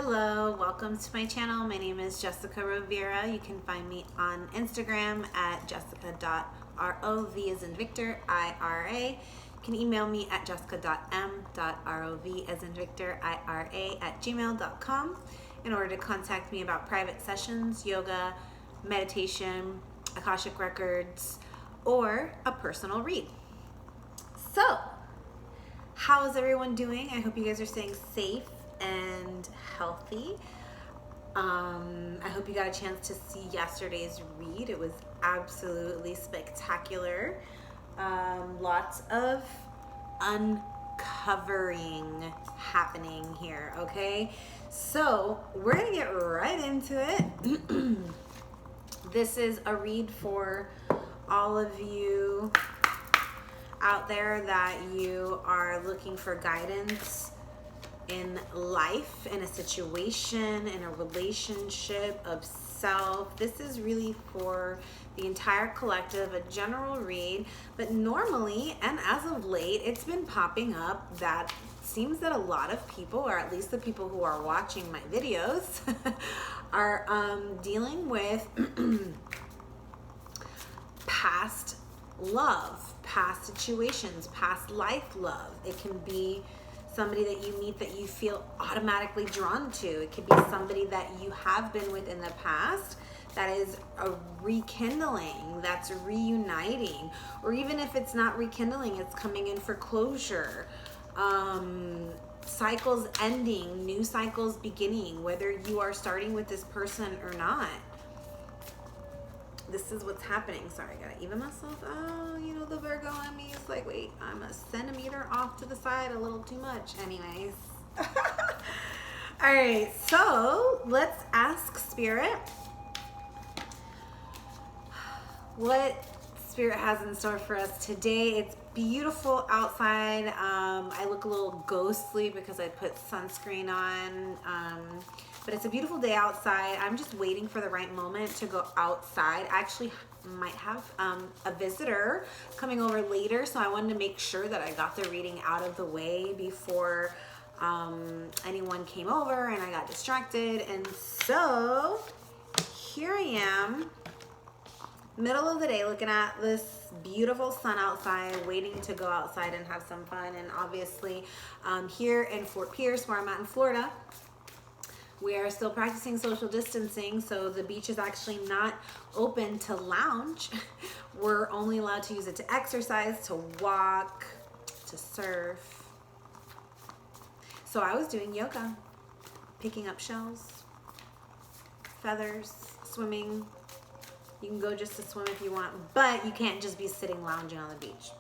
Hello, welcome to my channel. My name is Jessica Rovira. You can find me on Instagram at jessica.rov as in Victor, IRA. You can email me at jessica.m.rov as in Victor, IRA at gmail.com in order to contact me about private sessions, yoga, meditation, Akashic records, or a personal read. So, how is everyone doing? I hope you guys are staying safe and healthy. I hope you got a chance to see yesterday's read. It was absolutely spectacular. Lots of uncovering happening here, okay? So we're gonna get right into it. This is a read for all of you out there that you are looking for guidance in life, in a situation, in a relationship, of self. This is really for the entire collective, a general read, but normally, and as of late, it's been popping up that seems that a lot of people, or at least the people who are watching my videos, are dealing with past love, past situations, past life love. It can be somebody that you meet that you feel automatically drawn to. It could be somebody that you have been with in the past that is a rekindling, that's reuniting, or even if it's not rekindling, it's coming in for closure. Cycles ending, new cycles beginning, whether you are starting with this person or not. This is what's happening. Sorry, I gotta even myself. Oh, you know, the Virgo in me is like, wait, I'm a centimeter off to the side, a little too much. Anyways. All right, so let's ask Spirit what Spirit has in store for us today. It's beautiful outside. I look a little ghostly because I put sunscreen on. But it's a beautiful day outside. I'm just waiting for the right moment to go outside. I actually might have a visitor coming over later, so I wanted to make sure that I got the reading out of the way before anyone came over and I got distracted. And so here I am, middle of the day, looking at this beautiful sun outside, waiting to go outside and have some fun. And obviously here in Fort Pierce, where I'm at in Florida, we are still practicing social distancing, so the beach is actually not open to lounge. We're only allowed to use it to exercise, to walk, to surf. So I was doing yoga, picking up shells, feathers, swimming. You can go just to swim if you want, but you can't just be sitting lounging on the beach.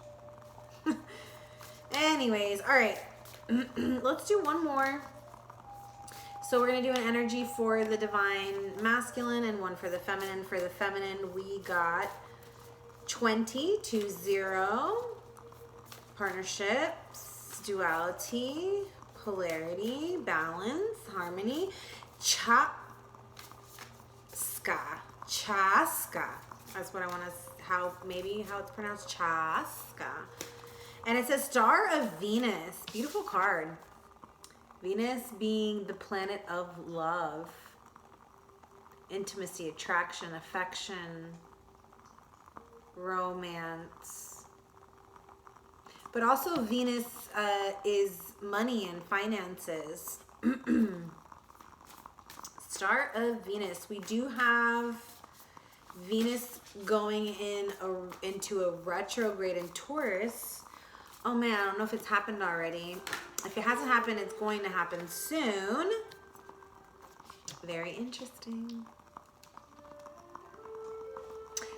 Anyways, all right, let's do one more. So we're going to do an energy for the divine masculine and one for the feminine. For the feminine, we got 20, partnerships, duality, polarity, balance, harmony, chaska. That's what I want to, maybe how it's pronounced, chaska. And it says Star of Venus. Beautiful card. Venus being the planet of love, intimacy, attraction, affection, romance. But also Venus is money and finances. Star of Venus. We do have Venus going into a retrograde in Taurus. Oh man, I don't know if it's happened already. If it hasn't happened, it's going to happen soon. Very interesting.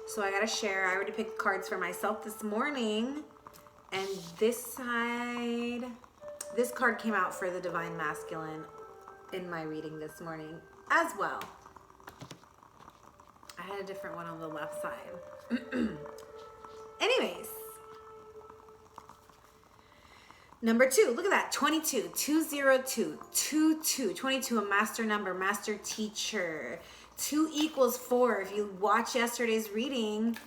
So I gotta share. I already picked cards for myself this morning. And this side, this card came out for the divine masculine in my reading this morning as well. I had a different one on the left side. Anyways. Number 2, look at that, 22, 202, 22, 22, a master number, master teacher. 2 equals 4. If you watch yesterday's reading,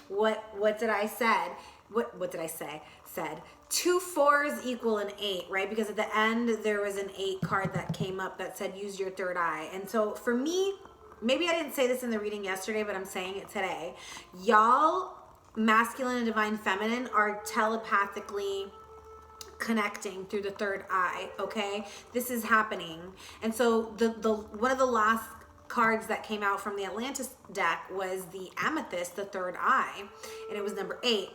what did I said? What did I say? Said 2 4s equal an 8, right? Because at the end there was an 8 card that came up that said use your third eye. And so for me, maybe I didn't say this in the reading yesterday, but I'm saying it today. Y'all, masculine and divine feminine, are telepathically connecting through the third eye, okay? This is happening. And so the one of the last cards that came out from the Atlantis deck was the amethyst, the third eye, and it was number 8.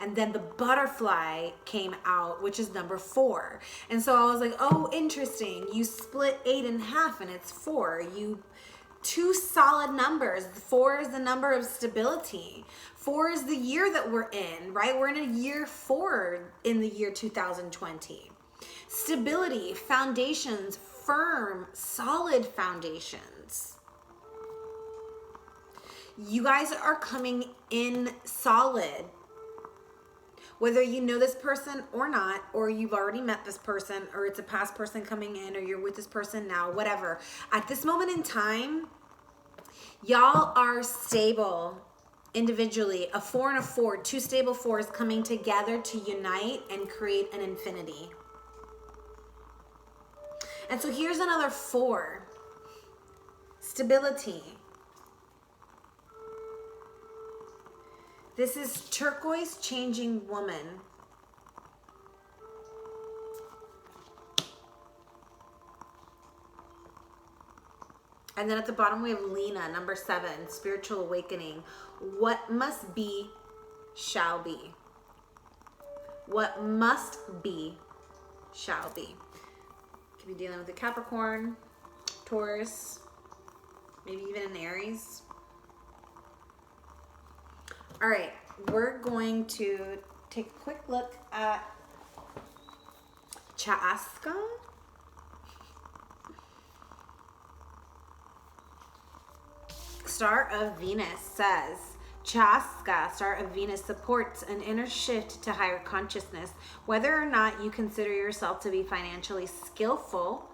And then the butterfly came out, which is number 4. And so I was like, oh, interesting. You split 8 in half and it's 4. You 2 solid numbers. 4 is the number of stability. 4 is the year that we're in, right? We're in a year 4 in the year 2020. Stability, foundations, firm, solid foundations. You guys are coming in solid. Whether you know this person or not, or you've already met this person, or it's a past person coming in, or you're with this person now, whatever. At this moment in time, y'all are stable individually. A 4 and a 4, 2 stable 4s coming together to unite and create an infinity. And so here's another 4. Stability. This is turquoise changing woman. And then at the bottom we have Lena, number 7, spiritual awakening. What must be, shall be. What must be, shall be. Could be dealing with a Capricorn, Taurus, maybe even an Aries. All right, we're going to take a quick look at Chaska. Star of Venus says, Chaska, Star of Venus, supports an inner shift to higher consciousness. Whether or not you consider yourself to be financially skillful,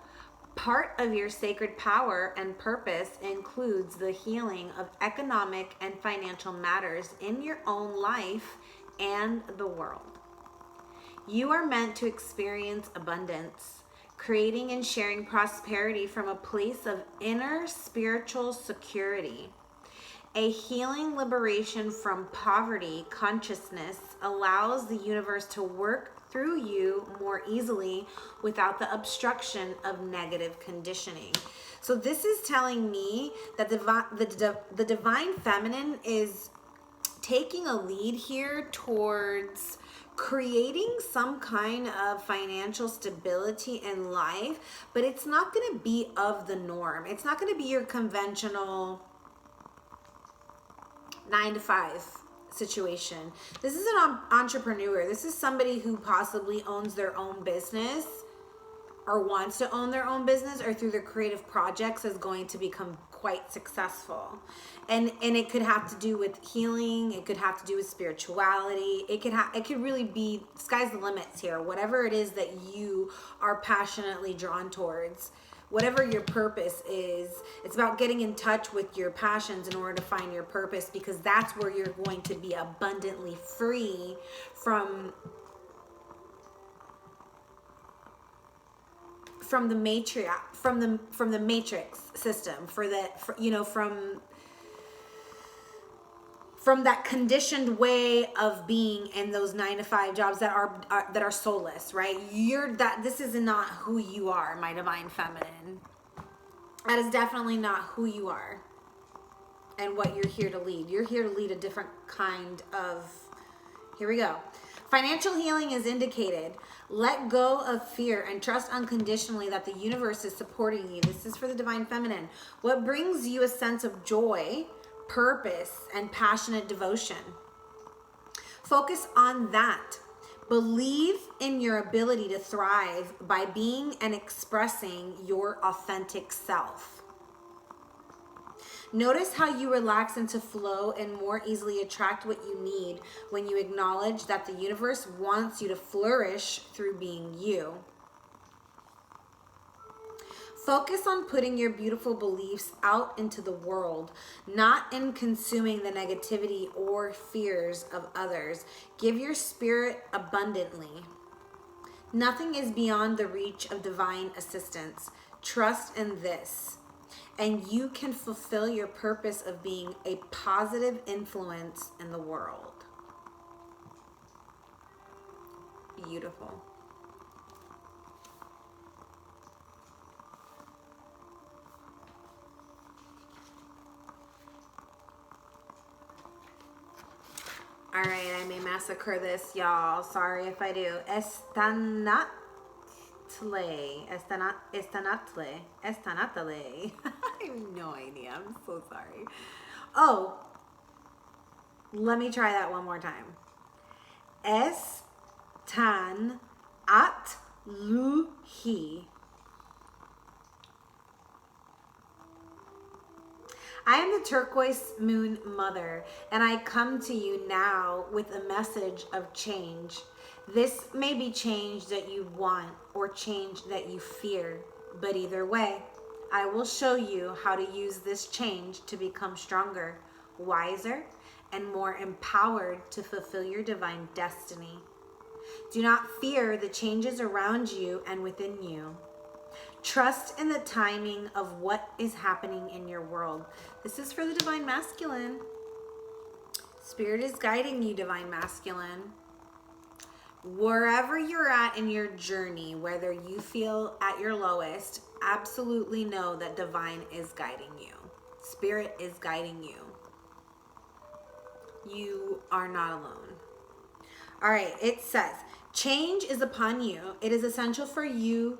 part of your sacred power and purpose includes the healing of economic and financial matters in your own life and the world. You are meant to experience abundance, creating and sharing prosperity from a place of inner spiritual security. A healing liberation from poverty consciousness allows the universe to work through you more easily without the obstruction of negative conditioning. So this is telling me that the divine feminine is taking a lead here towards creating some kind of financial stability in life, but it's not going to be of the norm. It's not going to be your conventional 9-to-5 situation. This is an entrepreneur. This is somebody who possibly owns their own business or wants to own their own business, or through their creative projects is going to become quite successful. And it could have to do with healing. It could have to do with spirituality. It could really be sky's the limits here. Whatever it is that you are passionately drawn towards, whatever your purpose is, it's about getting in touch with your passions in order to find your purpose, because that's where you're going to be abundantly free from the matrix system, from that conditioned way of being in those 9-to-5 jobs that are soulless, right? This is not who you are, my divine feminine. That is definitely not who you are and what you're here to lead. You're here to lead a different kind of, here we go. Financial healing is indicated. Let go of fear and trust unconditionally that the universe is supporting you. This is for the divine feminine. What brings you a sense of joy, purpose, and passionate devotion? Focus on that. Believe in your ability to thrive by being and expressing your authentic self. Notice how you relax into flow and more easily attract what you need when you acknowledge that the universe wants you to flourish through being you. Focus on putting your beautiful beliefs out into the world, not in consuming the negativity or fears of others. Give your spirit abundantly. Nothing is beyond the reach of divine assistance. Trust in this, and you can fulfill your purpose of being a positive influence in the world. Beautiful. All right, I may massacre this, y'all. Sorry if I do. Estanatle. I have no idea. I'm so sorry. Oh, let me try that one more time. Estanatluhi. I am the turquoise moon mother, and I come to you now with a message of change. This may be change that you want or change that you fear, but either way, I will show you how to use this change to become stronger, wiser, and more empowered to fulfill your divine destiny. Do not fear the changes around you and within you. Trust in the timing of what is happening in your world. This is for the divine masculine. Spirit is guiding you, divine masculine. Wherever you're at in your journey, whether you feel at your lowest, absolutely know that divine is guiding you. Spirit is guiding you. You are not alone. All right, it says, change is upon you. It is essential for you,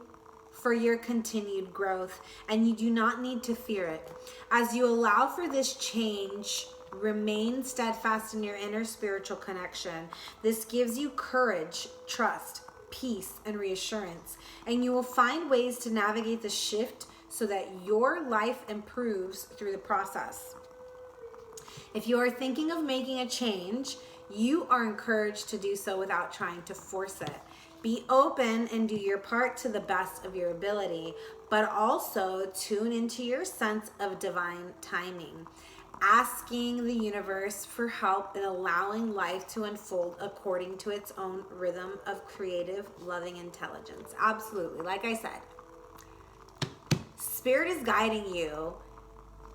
for your continued growth, and you do not need to fear it. As you allow for this change, remain steadfast in your inner spiritual connection. This gives you courage, trust, peace, and reassurance, and you will find ways to navigate the shift so that your life improves through the process. If you are thinking of making a change, you are encouraged to do so without trying to force it. Be open and do your part to the best of your ability, but also tune into your sense of divine timing, asking the universe for help in allowing life to unfold according to its own rhythm of creative, loving intelligence. Absolutely. Like I said, Spirit is guiding you,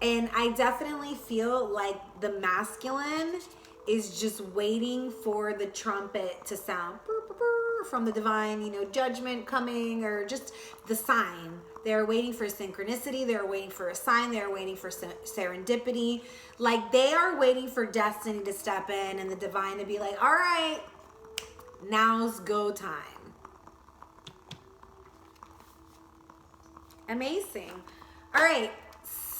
and I definitely feel like the masculine is just waiting for the trumpet to sound from the divine, judgment coming, or just the sign. They're waiting for synchronicity. They're waiting for a sign. They're waiting for serendipity. Like, they are waiting for destiny to step in and the divine to be like, all right, now's go time. Amazing. All right.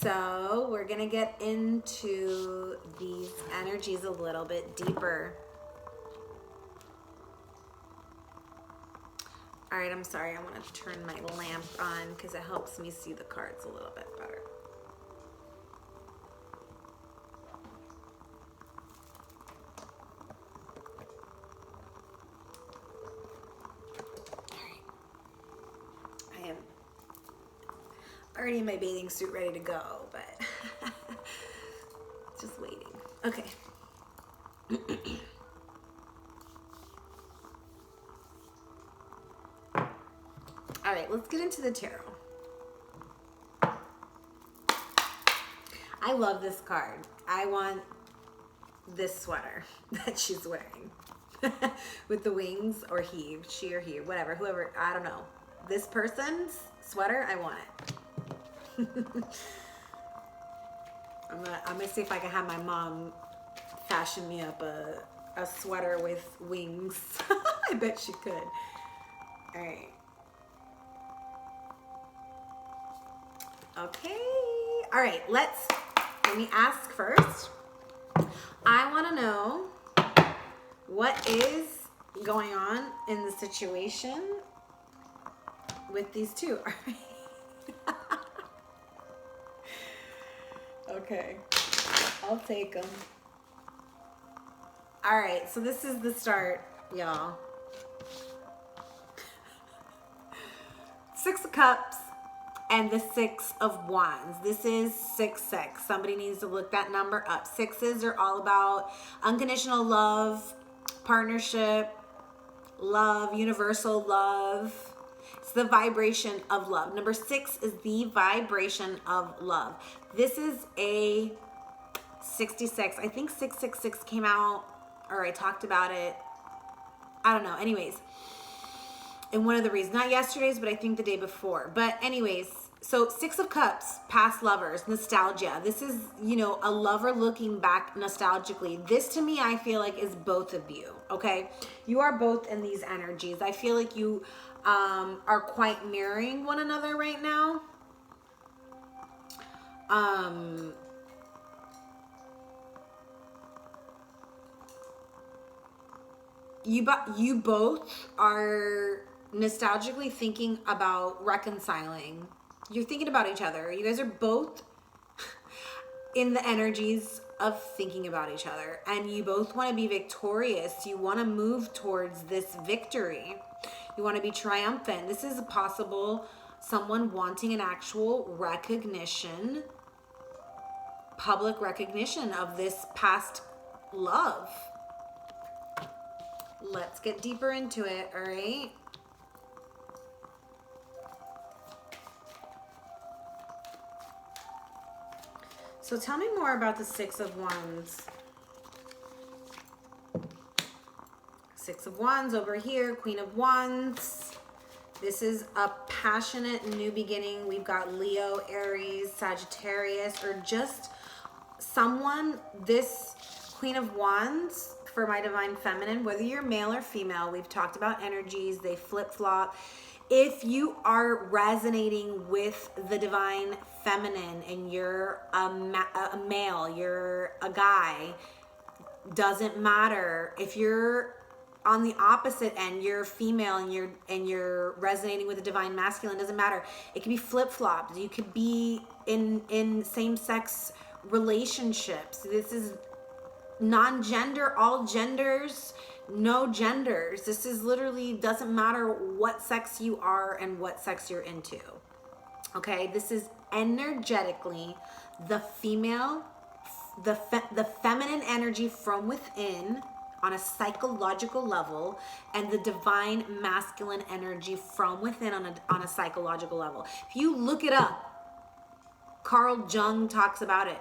So we're going to get into these energies a little bit deeper. All right, I'm sorry. I want to turn my lamp on because it helps me see the cards a little bit better. All right. I am already in my bathing suit ready to go, but just waiting. Okay. All right, let's get into the tarot. I love this card. I want this sweater that she's wearing with the wings, or she or he, whatever, whoever, I don't know. This person's sweater, I want it. I'm gonna see if I can have my mom fashion me up a sweater with wings. I bet she could. All right. Okay. All right. Let me ask first. I want to know what is going on in the situation with these two. All right. Okay. I'll take them. All right. So this is the start, y'all. Six of Cups and the Six of Wands. This is 6-6. Somebody needs to look that number up. Sixes are all about unconditional love, partnership, love, universal love. It's the vibration of love. Number 6 is the vibration of love. This is a 66. I think 666 came out, or I talked about it. I don't know. Anyways, in one of the reads, not yesterday's, but I think the day before. But anyways, so 6 of Cups, past lovers, nostalgia. This is, you know, a lover looking back nostalgically. This to me, I feel like is both of you, okay? You are both in these energies. I feel like you are quite mirroring one another right now. You both are nostalgically thinking about reconciling. You're thinking about each other. You guys are both in the energies of thinking about each other, and you both want to be victorious. You want to move towards this victory. You want to be triumphant. This is possible someone wanting an actual recognition, public recognition of this past love. Let's get deeper into it, all right? So tell me more about the 6 of Wands. 6 of Wands over here, Queen of Wands. This is a passionate new beginning. We've got Leo, Aries, Sagittarius, or just someone, this Queen of Wands, for my divine feminine, whether you're male or female, we've talked about energies, they flip-flop. If you are resonating with the divine feminine and you're a male, you're a guy, doesn't matter. If you're on the opposite end, you're female and you're resonating with the divine masculine, doesn't matter. It can be flip-flopped. You could be in same-sex relationships. This is non-gender, all genders, no genders. This is literally, doesn't matter what sex you are and what sex you're into. Okay, this is energetically the female, the feminine energy from within on a psychological level, and the divine masculine energy from within on a psychological level. If you look it up, Carl Jung talks about it.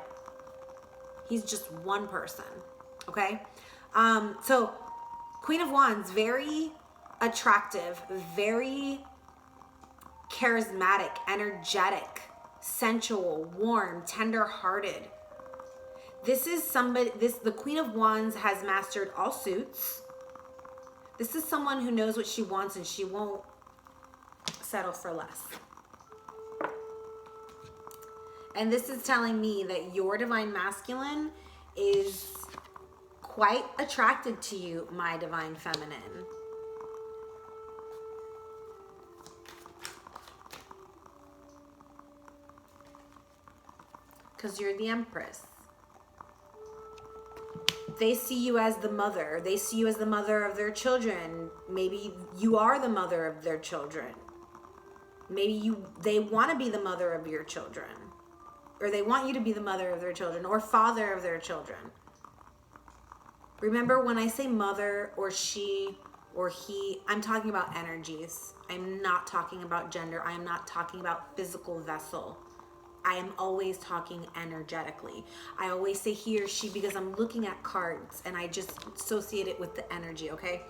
He's just one person, okay? So Queen of Wands, very attractive, very charismatic, energetic, sensual, warm, tender-hearted. This is somebody, the Queen of Wands has mastered all suits. This is someone who knows what she wants and she won't settle for less. And this is telling me that your divine masculine is quite attracted to you, my divine feminine. Because you're the Empress. They see you as the mother. They see you as the mother of their children. Maybe you are the mother of their children. Maybe they want to be the mother of your children. Or they want you to be the mother of their children or father of their children. Remember, when I say mother or she or he, I'm talking about energies. I'm not talking about gender. I am not talking about physical vessel. I am always talking energetically. I always say he or she because I'm looking at cards and I just associate it with the energy, okay?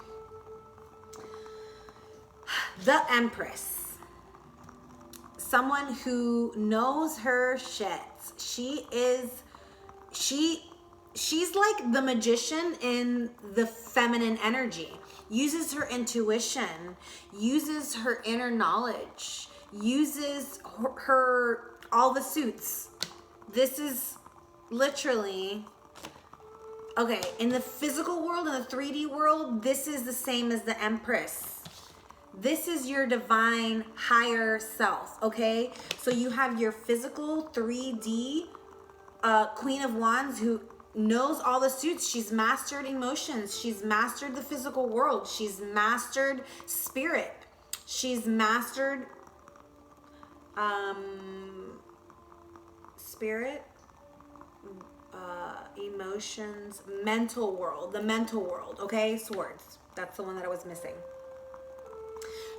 The Empress. Someone who knows her shit. She's like the magician in the feminine energy. Uses her intuition, uses her inner knowledge, uses her all the suits. This is literally, okay, in the physical world, in the 3D world, this is the same as the Empress. This is your divine higher self, okay? So you have your physical 3D Queen of Wands who knows all the suits. She's mastered emotions. She's mastered the physical world. She's mastered spirit. She's mastered spirit, emotions, mental world, the mental world, okay? Swords. That's the one that I was missing.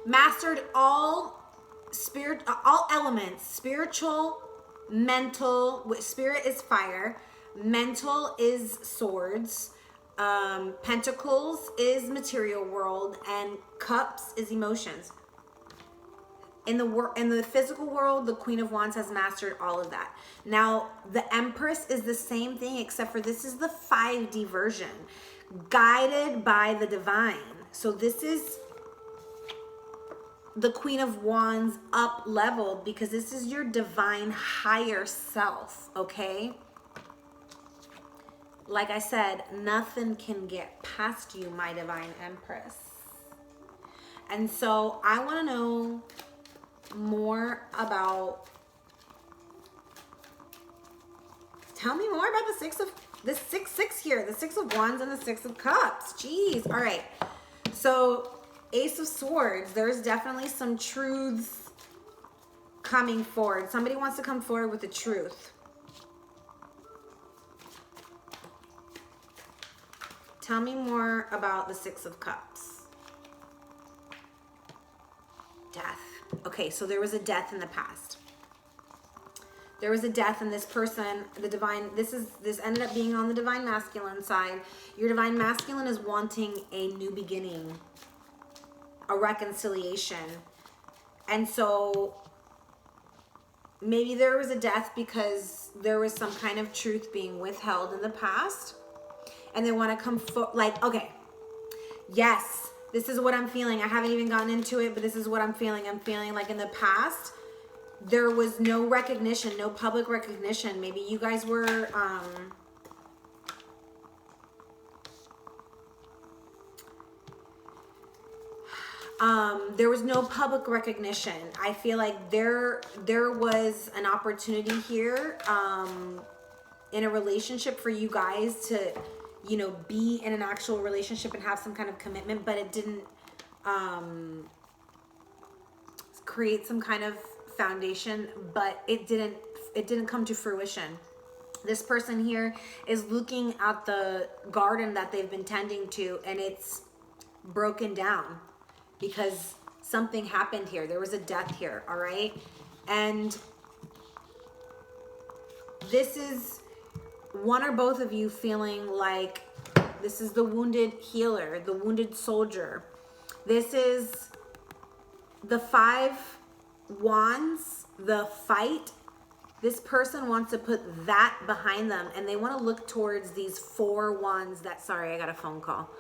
mastered all elements, spiritual, mental. Spirit is fire, mental is swords, pentacles is material world, and cups is emotions. In the physical world, the Queen of Wands has mastered all of that. Now, the Empress is the same thing, except for this is the 5D version, guided by the divine. So this is the Queen of Wands up leveled, because this is your divine higher self, okay? Like I said, nothing can get past you, my divine Empress. And so I want to know more about, tell me more about the six here, the 6 of Wands and the 6 of Cups. Jeez. All right. So Ace of Swords, there's definitely some truths coming forward. Somebody wants to come forward with the truth. Tell me more about the 6 of Cups. Death. Okay, so there was a death in the past. There was a death in this person, the divine, this ended up being on the divine masculine side. Your divine masculine is wanting a new beginning, a reconciliation. And so maybe there was a death because there was some kind of truth being withheld in the past. And they want to come like, okay, yes, this is what I'm feeling. I haven't even gotten into it, but this is what I'm feeling. I'm feeling like in the past, there was no recognition, no public recognition. Maybe you guys were, there was no public recognition. I feel like there was an opportunity here, in a relationship for you guys to, you know, be in an actual relationship and have some kind of commitment, but it didn't create some kind of foundation, but it didn't come to fruition. This person here is looking at the garden that they've been tending to, and it's broken down because something happened here. There was a death here, all right? And this is one or both of you feeling like this is the wounded healer, the wounded soldier. This is the 5 Wands, the fight. This person wants to put that behind them, and they want to look towards these 4 Wands that, sorry, I got a phone call.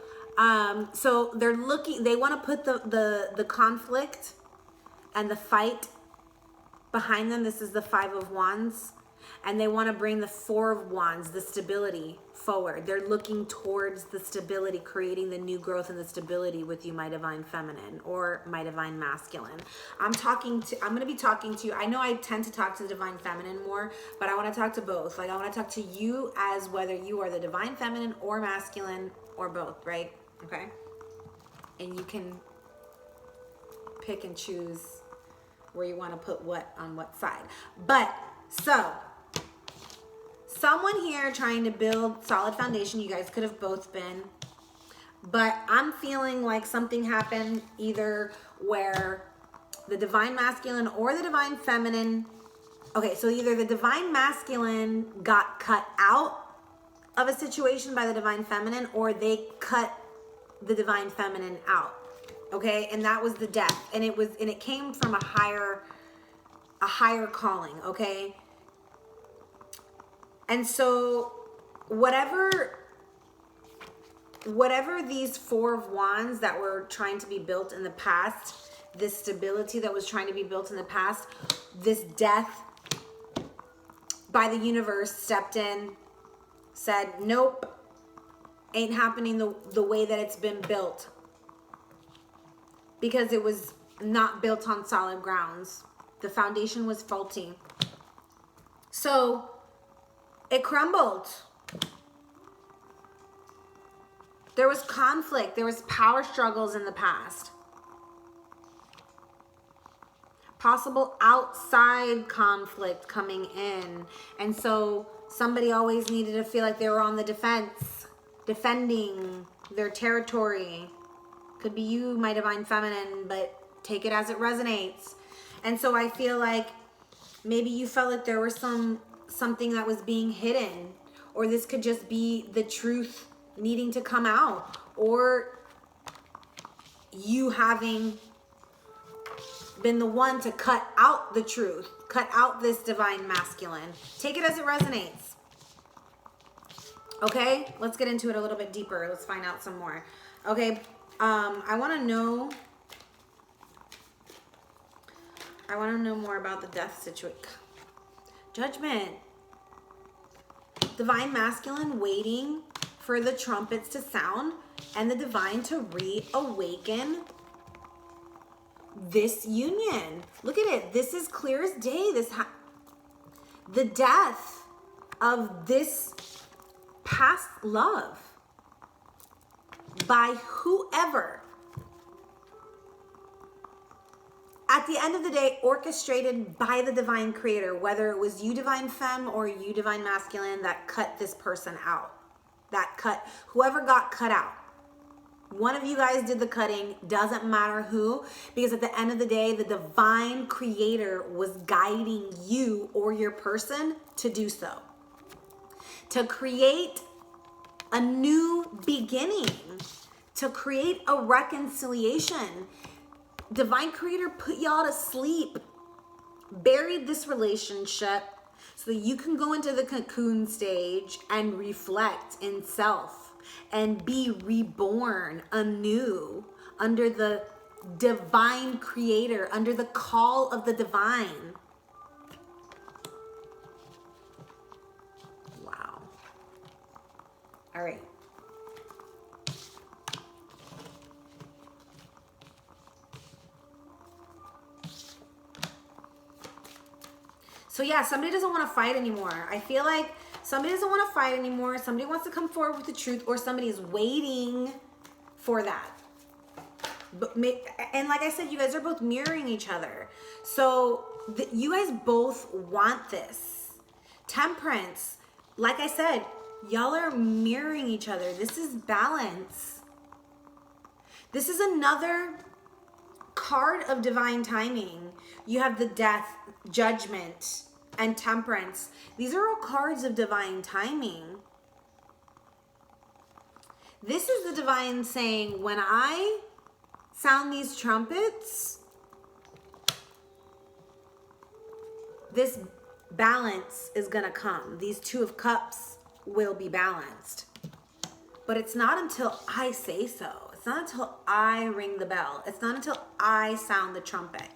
So they're looking, they want to put the conflict and the fight behind them. This is the 5 of Wands. And they want to bring the 4 of Wands, the stability, forward. They're looking towards the stability, creating the new growth and the stability with you, my divine feminine or my divine masculine. I'm going to be talking to you. I know I tend to talk to the divine feminine more, but I want to talk to both. Like, I want to talk to you as whether you are the divine feminine or masculine or both, right? Okay. And you can pick and choose where you want to put what on what side. But so someone here trying to build solid foundation. You guys could have both been, but I'm feeling like something happened either where the divine masculine or the divine feminine. Okay, so either the divine masculine got cut out of a situation by the divine feminine, or they cut the divine feminine out. Okay, and that was the death, and it came from a higher calling. Okay. And so whatever these 4 of Wands that were trying to be built in the past, this stability that was trying to be built in the past, this death by the universe stepped in, said, nope, ain't happening the way that it's been built, because it was not built on solid grounds. The foundation was faulty. So it crumbled. There was conflict. There was power struggles in the past. Possible outside conflict coming in. And so somebody always needed to feel like they were on the defense, defending their territory. Could be you, my divine feminine, but Take it as it resonates. And so I feel like maybe you felt like there was something that was being hidden, or this could just be the truth needing to come out, or you having been the one to cut out the truth, cut out this divine masculine. Take it as it resonates. Okay, let's get into it a little bit deeper. Let's find out some more. Okay, I want to know more about the death situation. Judgment. Divine masculine waiting for the trumpets to sound and the divine to reawaken this union. Look at it. This is clear as day. The death of this past love by whoever, at the end of the day, orchestrated by the divine creator, whether it was you divine femme or you divine masculine that cut this person out, whoever got cut out. One of you guys did the cutting, doesn't matter who, because at the end of the day, the divine creator was guiding you or your person to do so. To create a new beginning, to create a reconciliation. Divine creator put y'all to sleep, buried this relationship so that you can go into the cocoon stage and reflect in self and be reborn anew under the divine creator, under the call of the divine. Wow. All right. So yeah, somebody doesn't want to fight anymore. I feel like somebody doesn't want to fight anymore. Somebody wants to come forward with the truth, or somebody is waiting for that. And like I said, you guys are both mirroring each other. So you guys both want this. Temperance, like I said, y'all are mirroring each other. This is balance. This is another card of divine timing. You have the death, judgment, and temperance. These are all cards of divine timing. This is the divine saying, when I sound these trumpets, this balance is gonna come. These Two of Cups will be balanced. But it's not until I say so. It's not until I ring the bell. It's not until I sound the trumpet.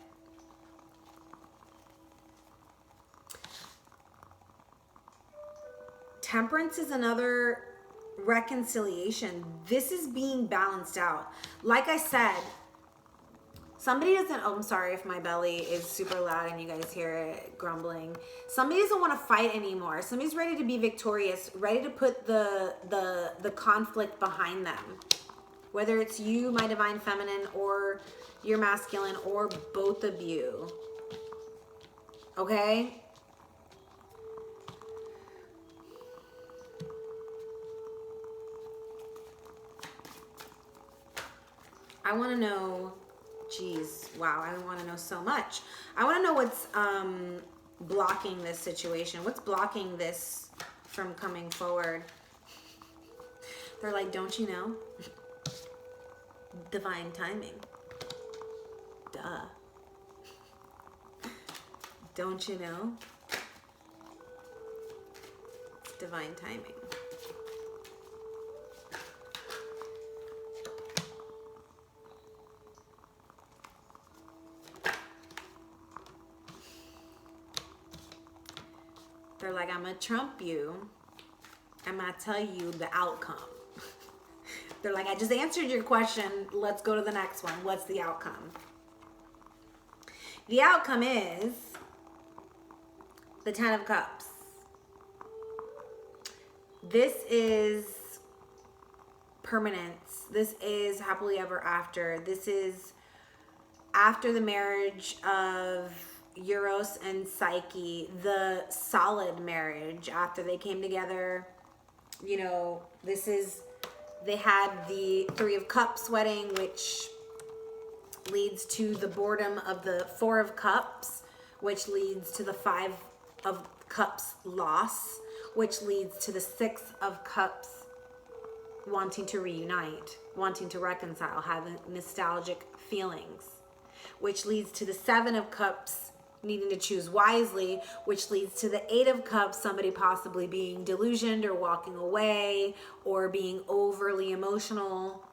Temperance is another reconciliation. This is being balanced out. Like I said, somebody doesn't, oh, I'm sorry if my belly is super loud and you guys hear it grumbling. Somebody doesn't want to fight anymore. Somebody's ready to be victorious, ready to put the conflict behind them. Whether it's you, my divine feminine, or your masculine, or both of you. Okay? I want to know, geez, wow, I want to know so much. I want to know what's blocking this situation. What's blocking this from coming forward? They're like, don't you know? Divine timing. Duh. Don't you know? It's divine timing. They're like, I'm gonna trump you. I'm gonna tell you the outcome. They're like, I just answered your question. Let's go to the next one. What's the outcome? The outcome is the Ten of Cups. This is permanence. This is happily ever after. This is after the marriage of Eros and Psyche, the solid marriage after they came together. You know, this is, they had the Three of Cups wedding, which leads to the boredom of the Four of Cups, which leads to the Five of Cups loss, which leads to the Six of Cups wanting to reunite, wanting to reconcile, having nostalgic feelings, which leads to the Seven of Cups needing to choose wisely, which leads to the Eight of Cups, somebody possibly being delusioned or walking away or being overly emotional,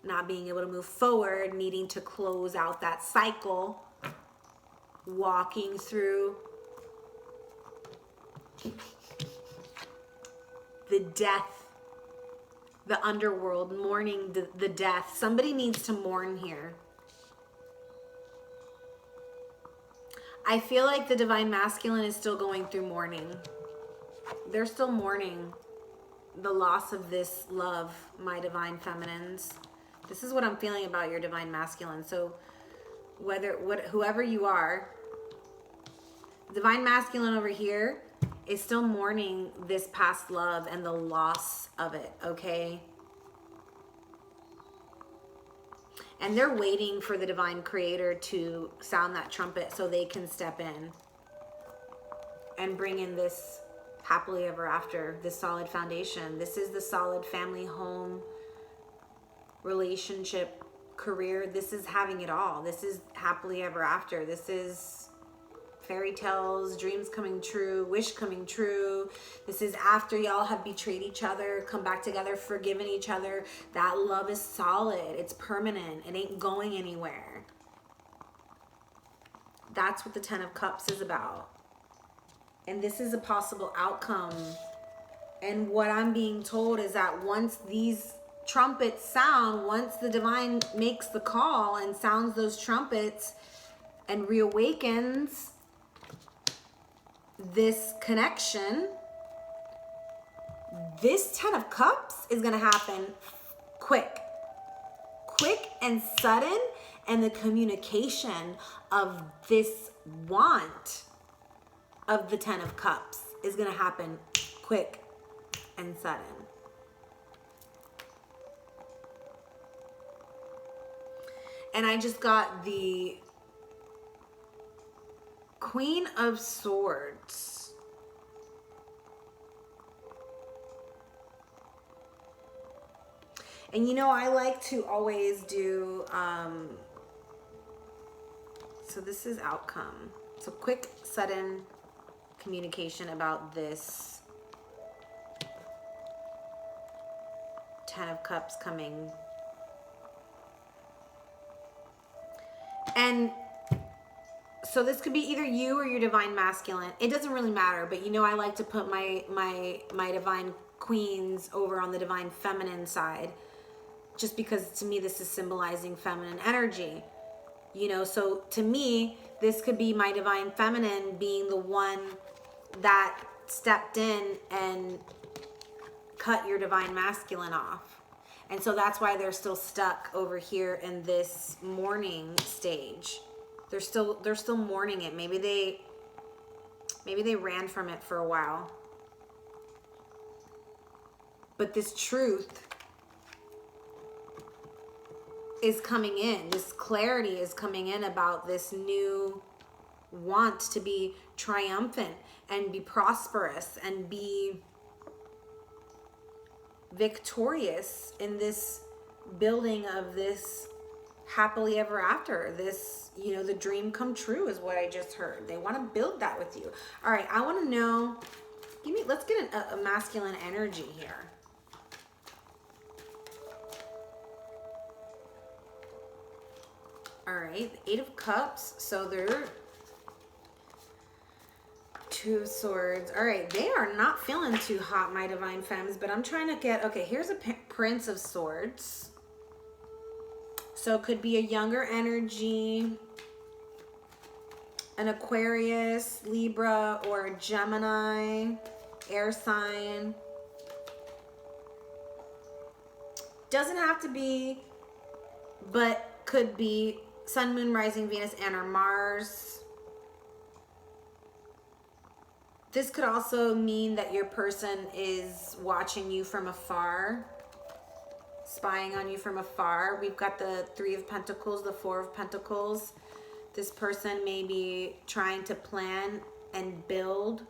not being able to move forward, needing to close out that cycle, walking through the death, the underworld, mourning the death. Somebody needs to mourn here. I feel like the Divine Masculine is still going through mourning. They're still mourning the loss of this love, my Divine Feminines. This is what I'm feeling about your Divine Masculine. So whoever you are, Divine Masculine over here is still mourning this past love and the loss of it, okay? And they're waiting for the Divine Creator to sound that trumpet so they can step in and bring in this happily ever after, this solid foundation. This is the solid family, home, relationship, career. This is having it all. This is happily ever after. This is fairy tales, dreams coming true, wish coming true. This is after y'all have betrayed each other, come back together, forgiven each other. That love is solid. It's permanent. It ain't going anywhere. That's what the Ten of Cups is about. And this is a possible outcome. And what I'm being told is that once these trumpets sound, once the Divine makes the call and sounds those trumpets and reawakens this connection, this Ten of Cups is going to happen quick and sudden, and the communication of this want of the Ten of Cups is going to happen quick and sudden. And I just got the Queen of Swords. And you know, I like to always do, so this is outcome. So quick, sudden communication about this Ten of Cups coming. And so this could be either you or your Divine Masculine. It doesn't really matter, but you know, I like to put my Divine Queens over on the Divine Feminine side, just because to me this is symbolizing feminine energy. You know, so to me, this could be my Divine Feminine being the one that stepped in and cut your Divine Masculine off. And so that's why they're still stuck over here in this mourning stage. They're still mourning it. Maybe they ran from it for a while. But this truth is coming in. This clarity is coming in about this new want to be triumphant and be prosperous and be victorious in this building of this happily ever after. This, you know, the dream come true is what I just heard. They want to build that with you. All right, I want to know, let's get a masculine energy here. All right, the Eight of Cups. So they're Two of Swords. All right, they are not feeling too hot, my Divine Femmes, but I'm trying to get, okay, here's a Prince of Swords. So it could be a younger energy, an Aquarius, Libra, or a Gemini, air sign. Doesn't have to be, but could be Sun, Moon, Rising, Venus, and or Mars. This could also mean that your person is watching you from afar. spying on you from afar. We've got the Three of Pentacles, the Four of Pentacles. This person may be trying to plan and build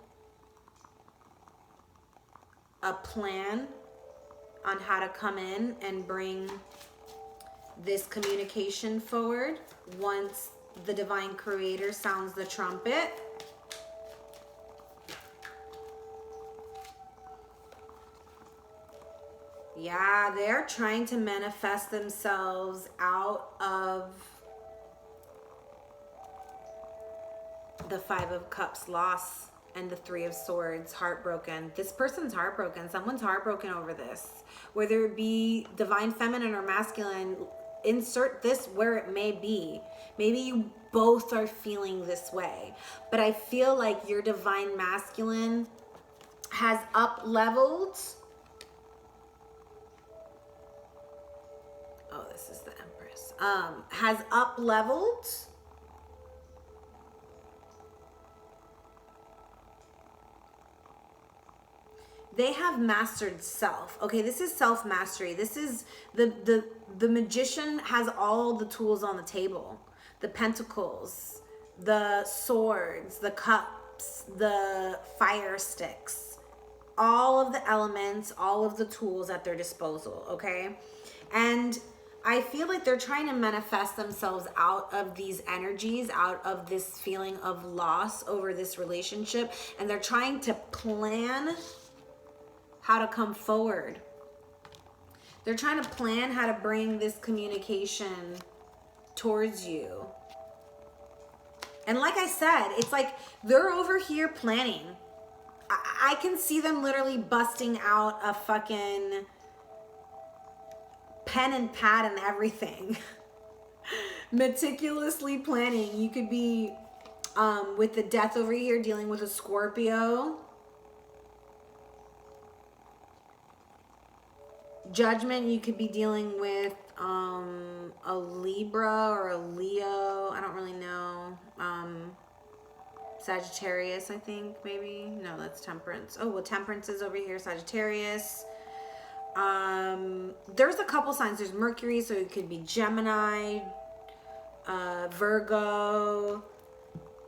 a plan on how to come in and bring this communication forward once the divine creator sounds the trumpet. Yeah, they're trying to manifest themselves out of the Five of Cups, loss, and the Three of Swords, heartbroken. This person's heartbroken. Someone's heartbroken over this. Whether it be divine feminine or masculine, insert this where it may be. Maybe you both are feeling this way. But I feel like your divine masculine has up-leveled. Oh, this is the Empress. Has up-leveled they have mastered self. Okay, this is self-mastery. This is the magician has all the tools on the table. The pentacles, the swords, the cups, the fire sticks. All of the elements, all of the tools at their disposal, okay? And I feel like they're trying to manifest themselves out of these energies, out of this feeling of loss over this relationship. And they're trying to plan how to come forward. They're trying to plan how to bring this communication towards you. And like I said, it's like they're over here planning. I can see them literally busting out a fucking pen and pad and everything. Meticulously planning. You could be with the Death over here dealing with a Scorpio. Judgment, you could be dealing with a Libra or a Leo. I don't really know. Sagittarius, I think, maybe. No, that's Temperance. Oh, well, Temperance is over here. Sagittarius. There's a couple signs. There's Mercury, so it could be Gemini, Virgo,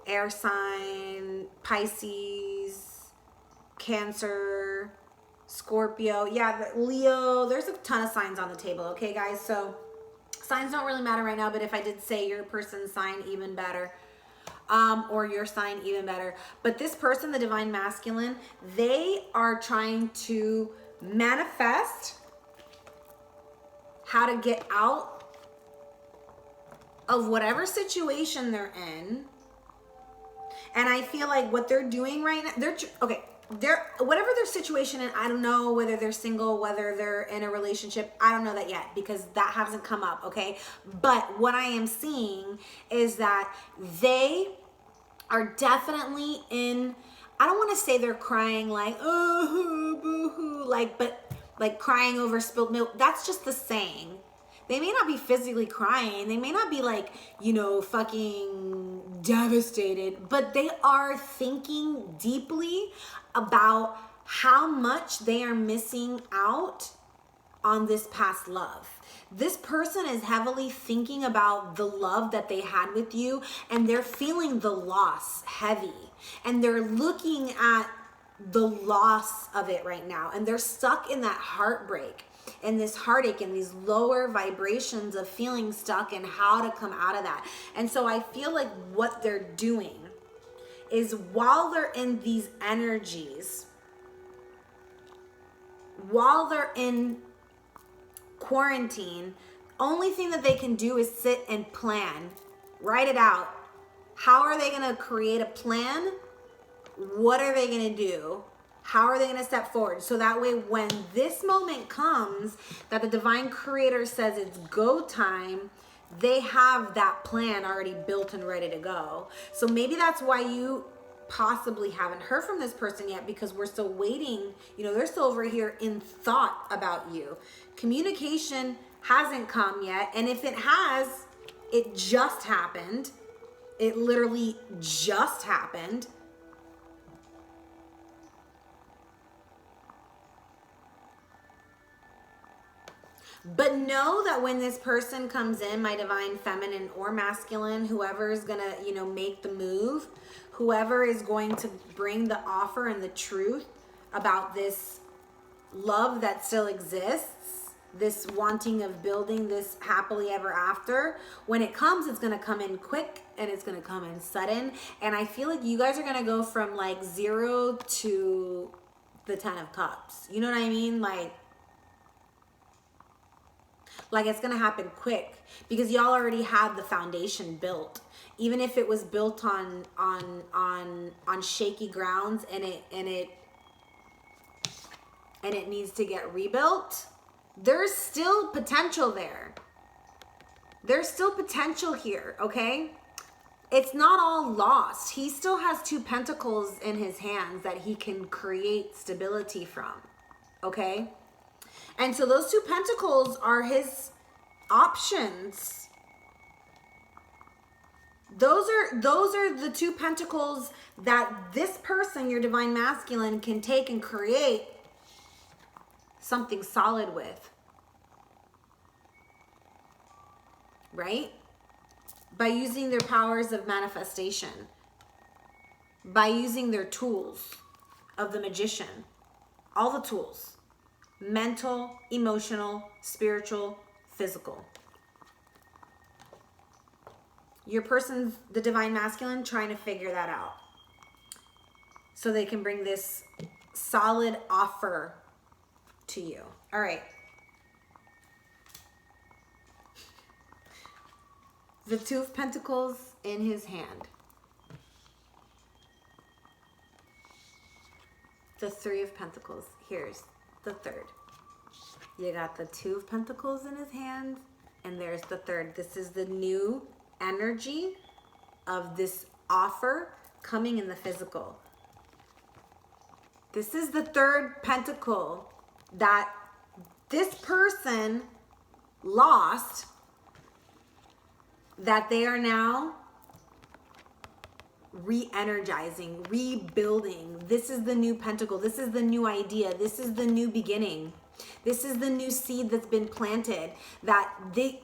air sign, Pisces, Cancer, Scorpio. Yeah, Leo. There's a ton of signs on the table, okay, guys? So signs don't really matter right now, but if I did say your person's sign, even better. Or your sign, even better. But this person, the divine masculine, they are trying to manifest how to get out of whatever situation they're in. And I feel like what they're doing right now, they're whatever their situation, and I don't know whether they're single, whether they're in a relationship. I don't know that yet because that hasn't come up, okay? But what I am seeing is that they are definitely in, I don't want to say they're crying like, oh, boo-hoo, like crying over spilled milk. That's just the saying. They may not be physically crying. They may not be like, you know, fucking devastated, but they are thinking deeply about how much they are missing out on this past love. This person is heavily thinking about the love that they had with you, and they're feeling the loss heavy, and they're looking at the loss of it right now, and they're stuck in that heartbreak and this heartache and these lower vibrations of feeling stuck and how to come out of that. And so I feel like what they're doing is, while they're in these energies, while they're in quarantine, only thing that they can do is sit and plan, write it out. How are they going to create a plan? What are they going to do? How are they going to step forward? So that way, when this moment comes that the divine creator says it's go time, they have that plan already built and ready to go. So maybe that's why you possibly haven't heard from this person yet, because we're still waiting. You know, they're still over here in thought about you. Communication hasn't come yet. And if it has, it just happened. It literally just happened. But know that when this person comes in, my divine feminine or masculine, whoever is going to, you know, make the move, whoever is going to bring the offer and the truth about this love that still exists, this wanting of building this happily ever after, when it comes, it's going to come in quick and it's going to come in sudden. And I feel like you guys are going to go from like 0 to the 10 of Cups. You know what I mean? Like it's gonna happen quick because y'all already had the foundation built. Even if it was built on shaky grounds and it needs to get rebuilt, there's still potential there. There's still potential here, okay? It's not all lost. He still has 2 pentacles in his hands that he can create stability from, okay? And so those 2 pentacles are his options. Those are the 2 pentacles that this person, your divine masculine, can take and create something solid with. Right? By using their powers of manifestation. By using their tools of the magician. All the tools. Mental, emotional, spiritual, physical. Your person's the divine masculine trying to figure that out so they can bring this solid offer to you. All right. The 2 of Pentacles in his hand. The 3 of Pentacles. Here's the 3rd. You got the 2 of Pentacles in his hand, and there's the 3rd. This is the new energy of this offer coming in the physical. This is the 3rd pentacle that this person lost, that they are now re-energizing, rebuilding. This is the new pentacle. This is the new idea. This is the new beginning. This is the new seed that's been planted. That they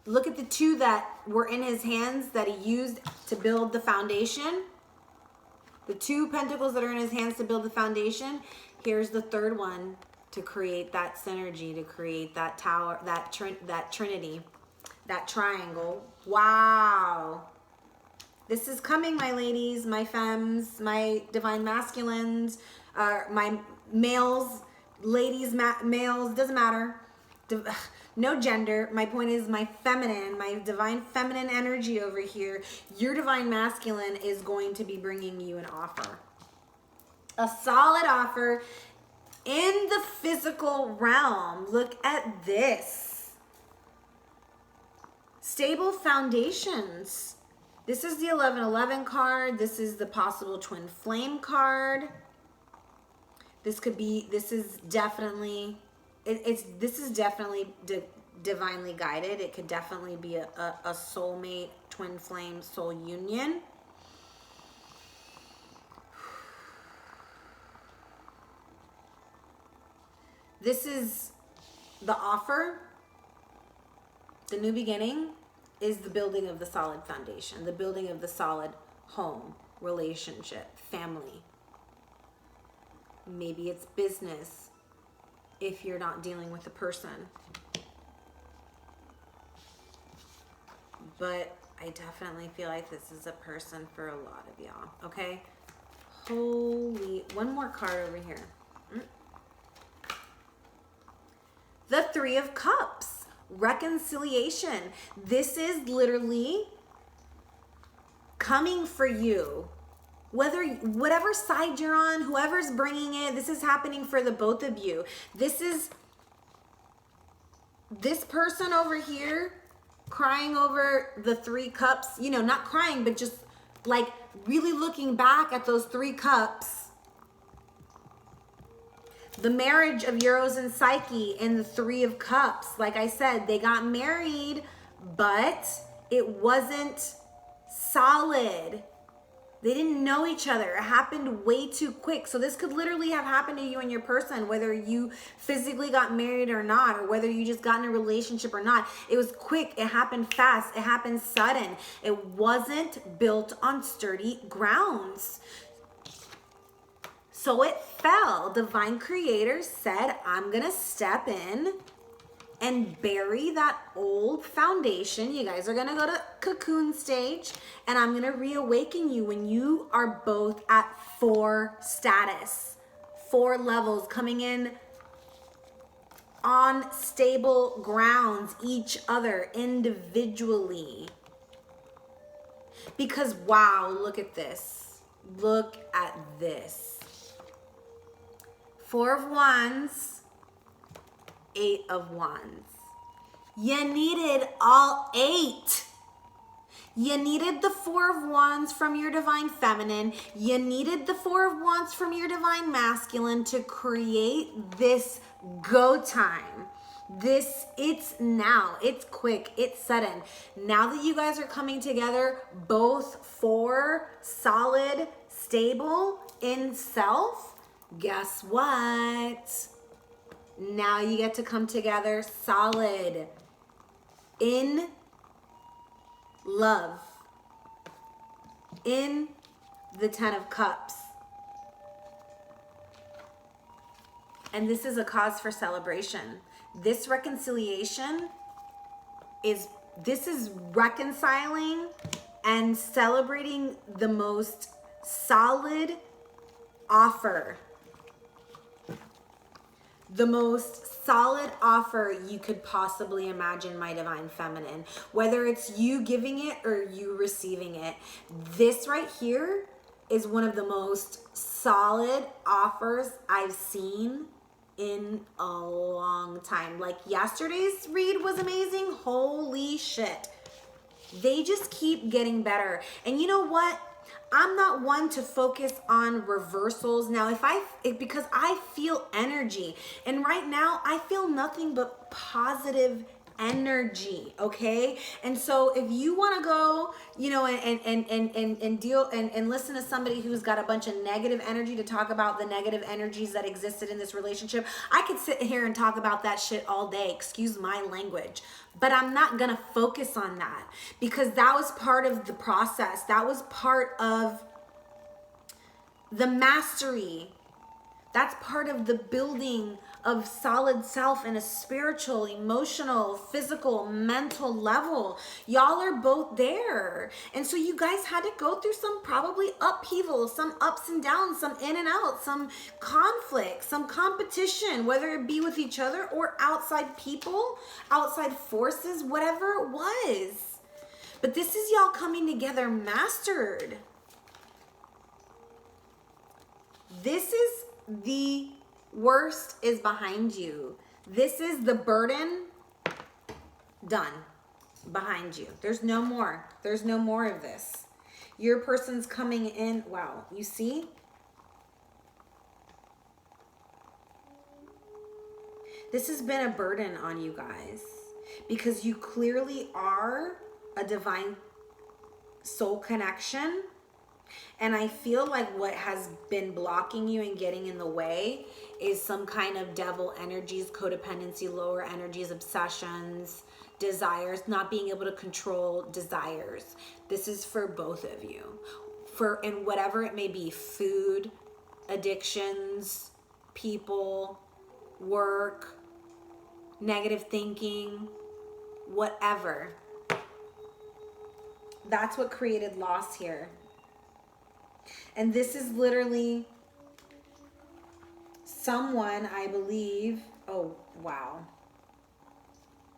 look at the 2 that were in his hands that he used to build the foundation. The 2 pentacles that are in his hands to build the foundation. Here's the 3rd one to create that synergy, to create that tower, that trinity, that triangle. Wow. This is coming, my ladies, my femmes, my divine masculines, my males, ladies, males, doesn't matter. No gender. My point is my feminine, my divine feminine energy over here. Your divine masculine is going to be bringing you an offer. A solid offer in the physical realm. Look at this. Stable foundations. This is the 1111 card. This is the possible twin flame card. This could be, this is definitely, this is definitely divinely guided. It could definitely be a soulmate, twin flame, soul union. This is the offer. The new beginning is the building of the solid foundation, the building of the solid home, relationship, family. Maybe it's business if you're not dealing with a person. But I definitely feel like this is a person for a lot of y'all, okay? Holy, one more card over here. The 3 of Cups, reconciliation. This is literally coming for you. Whatever side you're on, whoever's bringing it, this is happening for the both of you. This is this person over here crying over the 3 cups, you know, not crying, but just like really looking back at those 3 cups. The marriage of Euros and Psyche in the 3 of Cups. Like I said, they got married, but it wasn't solid. They didn't know each other. It happened way too quick. So this could literally have happened to you and your person, whether you physically got married or not, or whether you just got in a relationship or not. It was quick. It happened fast. It happened sudden. It wasn't built on sturdy grounds. So it fell. Divine Creator said, I'm going to step in and bury that old foundation. You guys are gonna go to cocoon stage, and I'm gonna reawaken you when you are both at 4 status, 4 levels, coming in on stable grounds, each other individually. Because wow, look at this. Look at this. 4 of Wands, 8 of Wands. You needed all 8. You needed the 4 of Wands from your Divine Feminine. You needed the 4 of Wands from your Divine Masculine to create this go time. It's now. It's quick. It's sudden. Now that you guys are coming together, both 4 solid, stable in self, guess what? Now you get to come together solid in love, in the 10 of Cups. And this is a cause for celebration. This reconciliation is reconciling and celebrating the most solid offer. The most solid offer you could possibly imagine, my Divine Feminine. Whether it's you giving it or you receiving it. This right here is one of the most solid offers I've seen in a long time. Like yesterday's read was amazing. Holy shit. They just keep getting better. And you know what? I'm not one to focus on reversals. Now, because I feel energy, and right now I feel nothing but positive energy, okay? And so if you want to go, you know, and deal and listen to somebody who's got a bunch of negative energy to talk about the negative energies that existed in this relationship, I could sit here and talk about that shit all day, excuse my language. But I'm not gonna focus on that, because that was part of the process. That was part of the mastery. That's part of the building of solid self in a spiritual, emotional, physical, mental level. Y'all are both there. And so you guys had to go through some probably upheaval, some ups and downs, some in and out, some conflict, some competition, whether it be with each other or outside people, outside forces, whatever it was. But this is y'all coming together mastered. This is the worst is behind you. This is the burden done behind you. There's no more. There's no more of this. Your person's coming in. Wow. You see? This has been a burden on you guys because you clearly are a divine soul connection. And I feel like what has been blocking you and getting in the way is some kind of devil energies, codependency, lower energies, obsessions, desires, not being able to control desires. This is for both of you. And whatever it may be, food, addictions, people, work, negative thinking, whatever. That's what created loss here. And this is literally someone, I believe, oh, wow.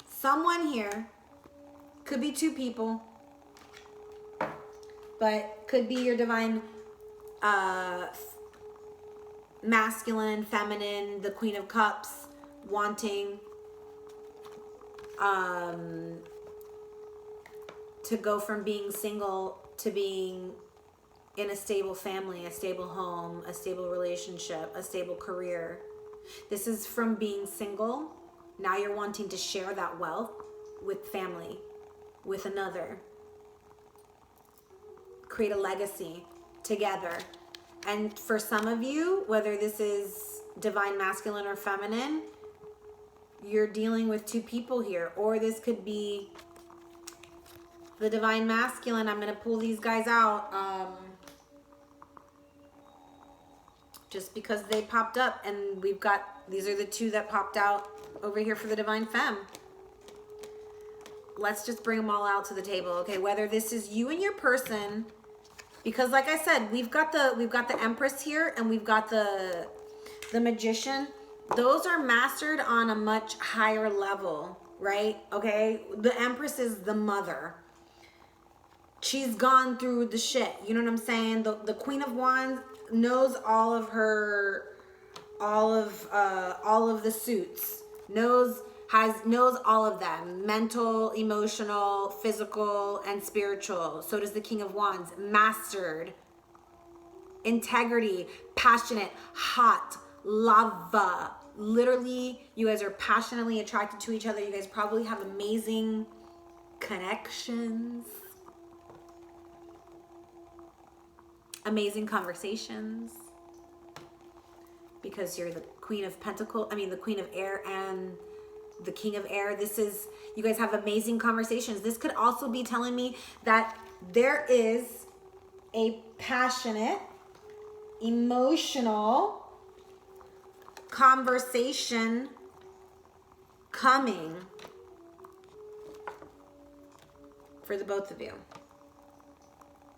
Someone here, could be 2 people, but could be your divine masculine, feminine, the Queen of Cups, wanting to go from being single to being in a stable family, a stable home, a stable relationship, a stable career. This is from being single. Now you're wanting to share that wealth with family, with another. Create a legacy. together. And for some of you, whether this is divine masculine or feminine, you're dealing with two people here. Or this could be the divine masculine. I'm going to pull these guys out just because they popped up. And we've got, these are the two that popped out over here for the divine femme. Let's just bring them all out to the table. Okay, whether this is you and your person, because like I said, we've got the Empress here and we've got the Magician. Those are mastered on a much higher level, right? Okay, the Empress is the mother. She's gone through the shit. You know what I'm saying? The Queen of Wands knows all of the suits. Knows all of them. Mental, emotional, physical, and spiritual. So does the King of Wands. Mastered. Integrity. Passionate. Hot. Lava. Literally, you guys are passionately attracted to each other. You guys probably have amazing connections. Amazing conversations. Because you're the Queen of Pentacles, the Queen of Air and the King of Air. This is, you guys have amazing conversations. This could also be telling me that there is a passionate, emotional conversation coming for the both of you.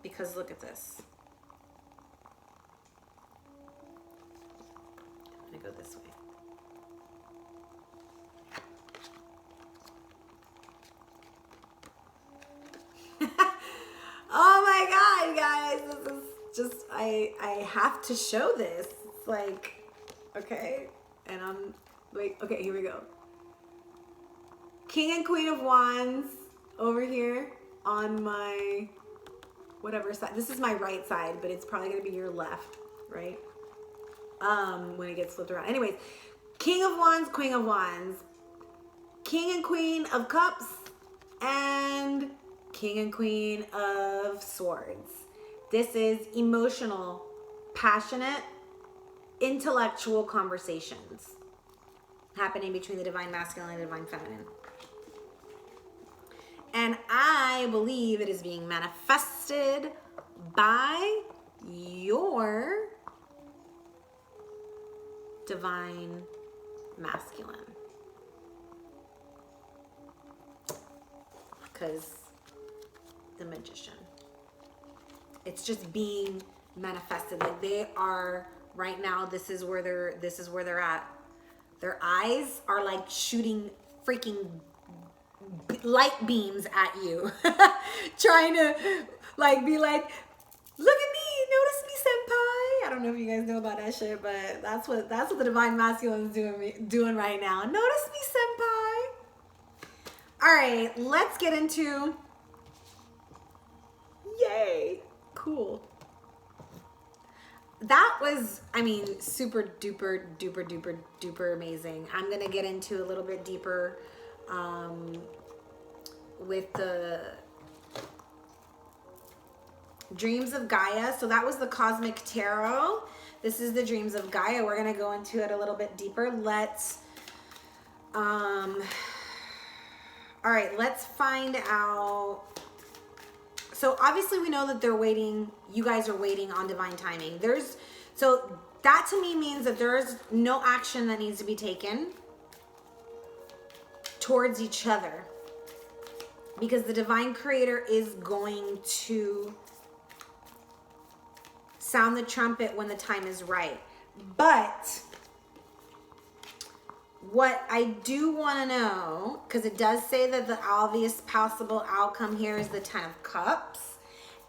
Because look at this. I'm gonna go this way. Oh my God, guys, this is just, I have to show this. It's like, okay, and wait, okay, here we go. King and Queen of Wands over here on my, whatever side. This is my right side, but it's probably gonna be your left, right? When it gets flipped around. Anyways, King of Wands, Queen of Wands, King and Queen of Cups, and King and Queen of Swords. This is emotional, passionate, intellectual conversations happening between the divine masculine and the divine feminine. And I believe it is being manifested by your divine masculine. Because the Magician. It's just being manifested. Like they are right now, this is where they're at. Their eyes are like shooting freaking light beams at you. Trying to like be like, look at me, notice me, senpai. I don't know if you guys know about that shit, but that's what the divine masculine is doing right now. Notice me, senpai. All right, let's get into, yay, cool. That was, super duper, duper, duper, duper amazing. I'm gonna get into a little bit deeper with the Dreams of Gaia. So that was the Cosmic Tarot. This is the Dreams of Gaia. We're gonna go into it a little bit deeper. Let's, all right, let's find out. So obviously we know that they're waiting, you guys are waiting on divine timing. So that to me means that there's no action that needs to be taken towards each other, because the divine creator is going to sound the trumpet when the time is right. But what I do want to know, because it does say that the obvious possible outcome here is the 10 of Cups.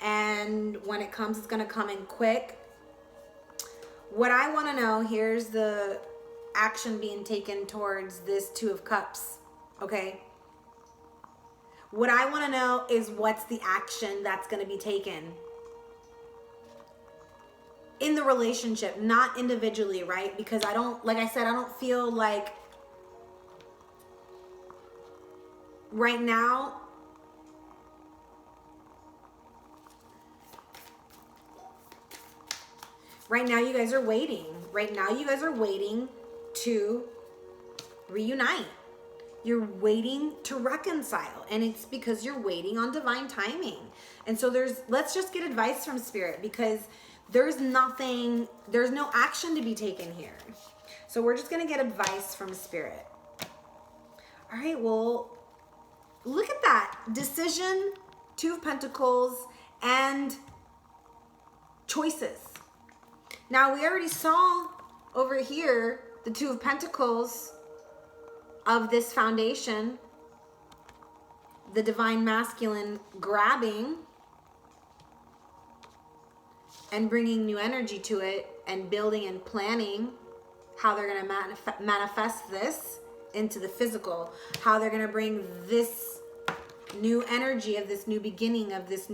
And when it comes, it's going to come in quick. What I want to know, here's the action being taken towards this 2 of Cups. Okay. What I want to know is what's the action that's going to be taken in the relationship, not individually, right? Because I don't, like I said, I don't feel like right now Right now you guys are waiting. Right now you guys are waiting to reunite. You're waiting to reconcile, and it's because you're waiting on divine timing. And so let's just get advice from Spirit, because there's no action to be taken here. So we're just going to get advice from Spirit. All right, well, look at that. Decision, Two of Pentacles, and choices. Now, we already saw over here the Two of Pentacles of this foundation, the divine masculine grabbing and bringing new energy to it and building and planning how they're going to manifest this into the physical, how they're going to bring this new energy of this new beginning, of this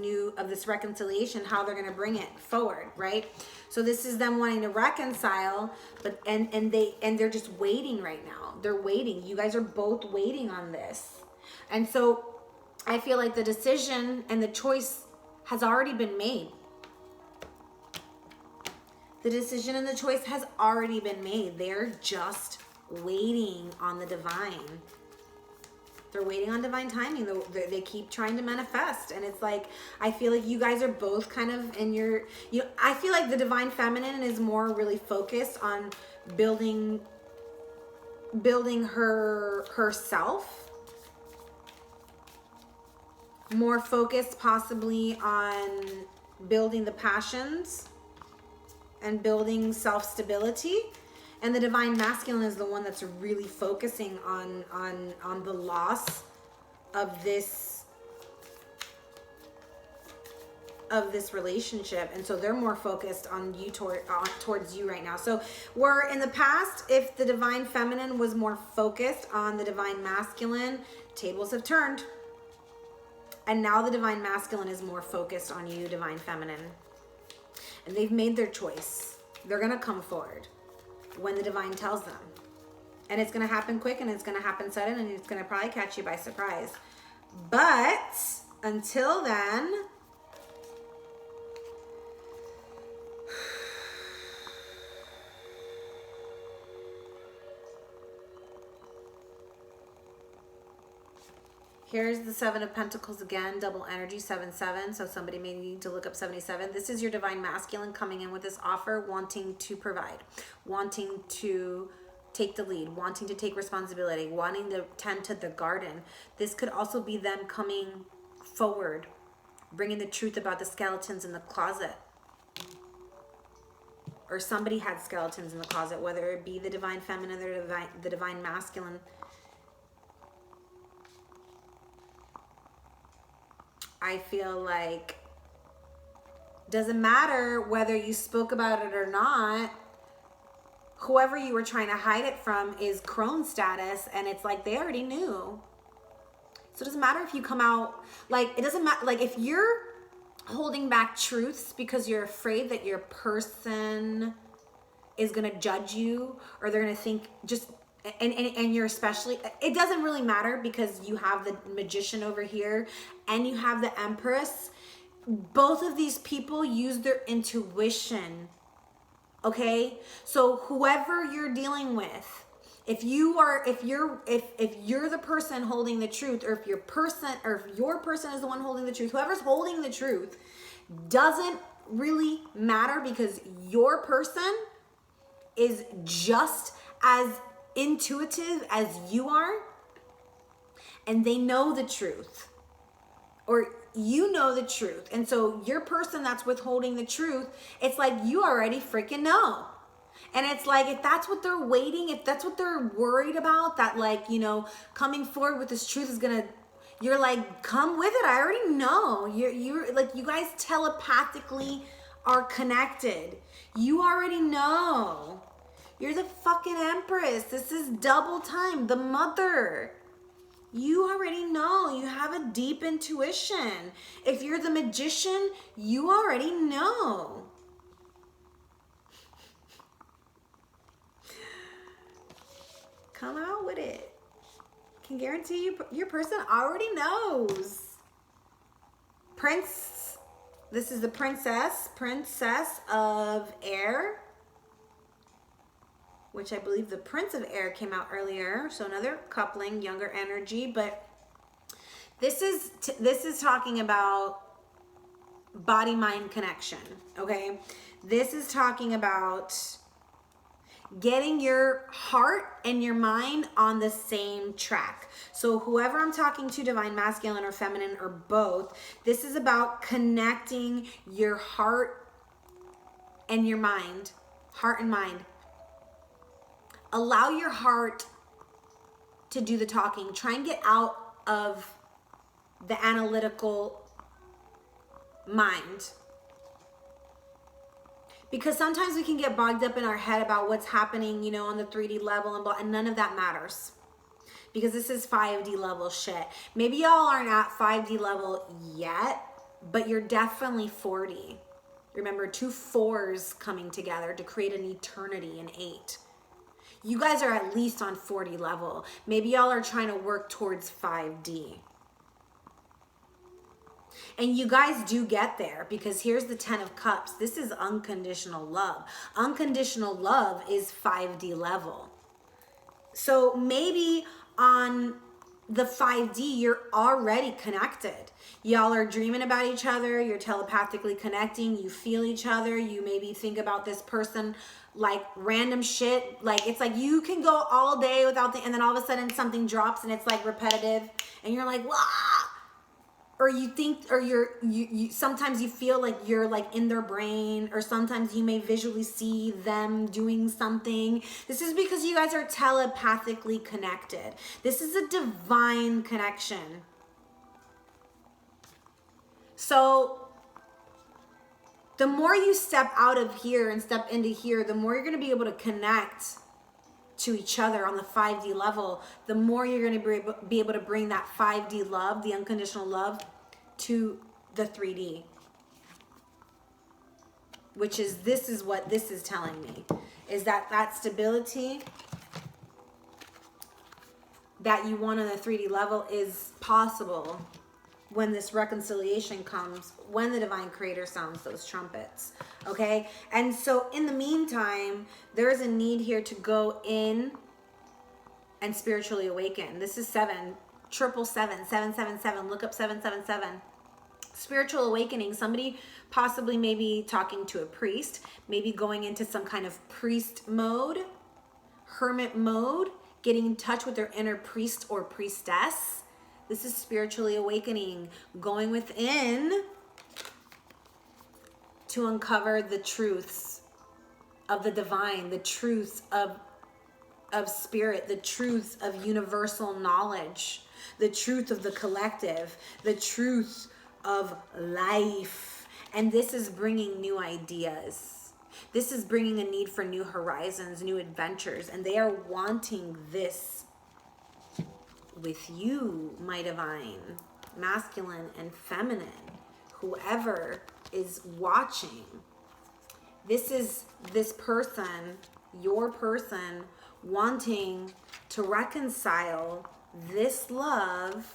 reconciliation, how they're going to bring it forward, right? So this is them wanting to reconcile, but and they're just waiting right now. They're waiting. You guys are both waiting on this. And so I feel like the decision and the choice has already been made. The decision and the choice has already been made. They're just waiting on the divine. They're waiting on divine timing. They keep trying to manifest. And it's like, I feel like you guys are both kind of in your, I feel like the divine feminine is more really focused on building herself. More focused possibly on building the passions and building self-stability. And the divine masculine is the one that's really focusing on the loss of this relationship. And so they're more focused on you towards you right now. So where in the past, if the divine feminine was more focused on the divine masculine, tables have turned. And now the divine masculine is more focused on you, divine feminine. And they've made their choice. They're going to come forward when the divine tells them. And it's going to happen quick, and it's going to happen sudden, and it's going to probably catch you by surprise. But until then, here's the Seven of Pentacles again, double energy, 7-7. So somebody may need to look up 77. This is your divine masculine coming in with this offer, wanting to provide, wanting to take the lead, wanting to take responsibility, wanting to tend to the garden. This could also be them coming forward, bringing the truth about the skeletons in the closet. Or somebody had skeletons in the closet, whether it be the divine feminine or the divine masculine. I feel like doesn't matter whether you spoke about it or not, whoever you were trying to hide it from is crone status, and it's like they already knew. So it doesn't matter if you come out, like it doesn't matter, like if you're holding back truths because you're afraid that your person is gonna judge you, or they're gonna think just and you're especially, it doesn't really matter because you have the Magician over here and you have the Empress. Both of these people use their intuition. Okay, so whoever you're dealing with, if you're the person holding the truth, or if your person is the one holding the truth, whoever's holding the truth doesn't really matter, because your person is just as intuitive as you are, and they know the truth, or you know the truth. And so your person that's withholding the truth, it's like you already freaking know. And it's like, if that's what they're waiting, if that's what they're worried about, that like, coming forward with this truth is gonna, you're like, come with it. I already know. You're like, you guys telepathically are connected. You already know. You're the fucking Empress. This is double time. The mother. You already know. You have a deep intuition. If you're the Magician, you already know. Come out with it. Can guarantee you your person already knows. Prince This is the princess of air, which I believe the prince of air came out earlier. So another coupling, younger energy, but this is talking about body-mind connection, okay? This is talking about getting your heart and your mind on the same track. So whoever I'm talking to, divine masculine or feminine or both, this is about connecting your heart and your mind, heart and mind. Allow your heart to do the talking. Try and get out of the analytical mind. Because sometimes we can get bogged up in our head about what's happening, you know, on the 3D level and blah, and none of that matters. Because this is 5D level shit. Maybe y'all aren't at 5D level yet, but you're definitely 4D. Remember, 2 4s coming together to create an eternity in 8. You guys are at least on 4D level. Maybe y'all are trying to work towards 5D. And you guys do get there, because here's the 10 of Cups. This is unconditional love. Unconditional love is 5D level. So maybe on the 5D, you're already connected. Y'all are dreaming about each other. You're telepathically connecting. You feel each other. You maybe think about this person like random shit. Like, it's like you can go all day without and then all of a sudden something drops and it's like repetitive. And you're like, wah! Or you think, or you sometimes you feel like you're like in their brain, or sometimes you may visually see them doing something. This is because you guys are telepathically connected. This is a divine connection. So the more you step out of here and step into here, the more you're going to be able to connect to each other on the 5D level, the more you're going to be able to bring that 5D love, the unconditional love, to the 3D. Which is, this is what this is telling me, is that stability that you want on the 3D level is possible when this reconciliation comes, when the divine creator sounds those trumpets, okay? And so in the meantime, there is a need here to go in and spiritually awaken. This is 777, look up 777. Spiritual awakening, somebody possibly maybe talking to a priest, maybe going into some kind of priest mode, hermit mode, getting in touch with their inner priest or priestess. This is spiritually awakening, going within to uncover the truths of the divine, the truths of spirit, the truths of universal knowledge, the truth of the collective, the truth of life. And this is bringing new ideas. This is bringing a need for new horizons, new adventures, and they are wanting this with you, my divine, masculine and feminine, whoever is watching. This is this person, your person, wanting to reconcile this love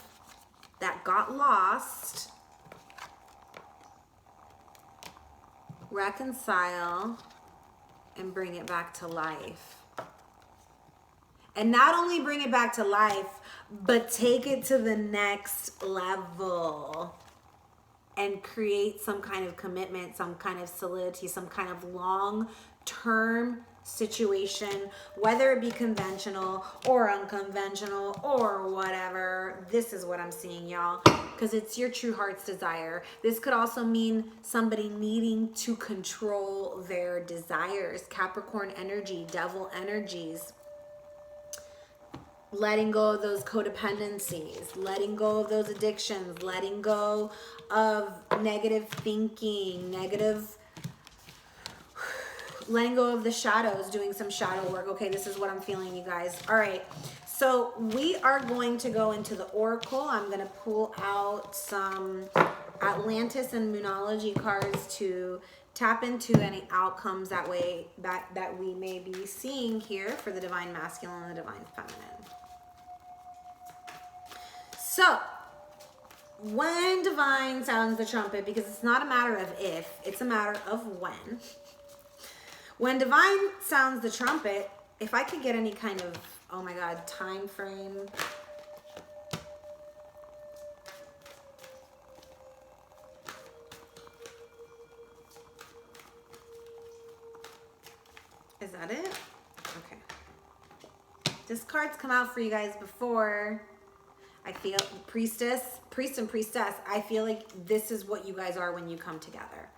that got lost, reconcile and bring it back to life. And not only bring it back to life, but take it to the next level and create some kind of commitment, some kind of solidity, some kind of long-term situation, whether it be conventional or unconventional or whatever. This is what I'm seeing, y'all, because it's your true heart's desire. This could also mean somebody needing to control their desires. Capricorn energy, devil energies. Letting go of those codependencies, letting go of those addictions, letting go of negative thinking, letting go of the shadows, doing some shadow work. Okay, this is what I'm feeling, you guys. All right, so we are going to go into the Oracle. I'm going to pull out some Atlantis and Moonology cards to tap into any outcomes that way that we may be seeing here for the divine masculine and the divine feminine. So when divine sounds the trumpet, because it's not a matter of if, it's a matter of when. When divine sounds the trumpet, if I could get any kind of, oh my God, time frame. Is that it? Okay. This card's come out for you guys before. I feel priest and priestess. I feel like this is what you guys are when you come together.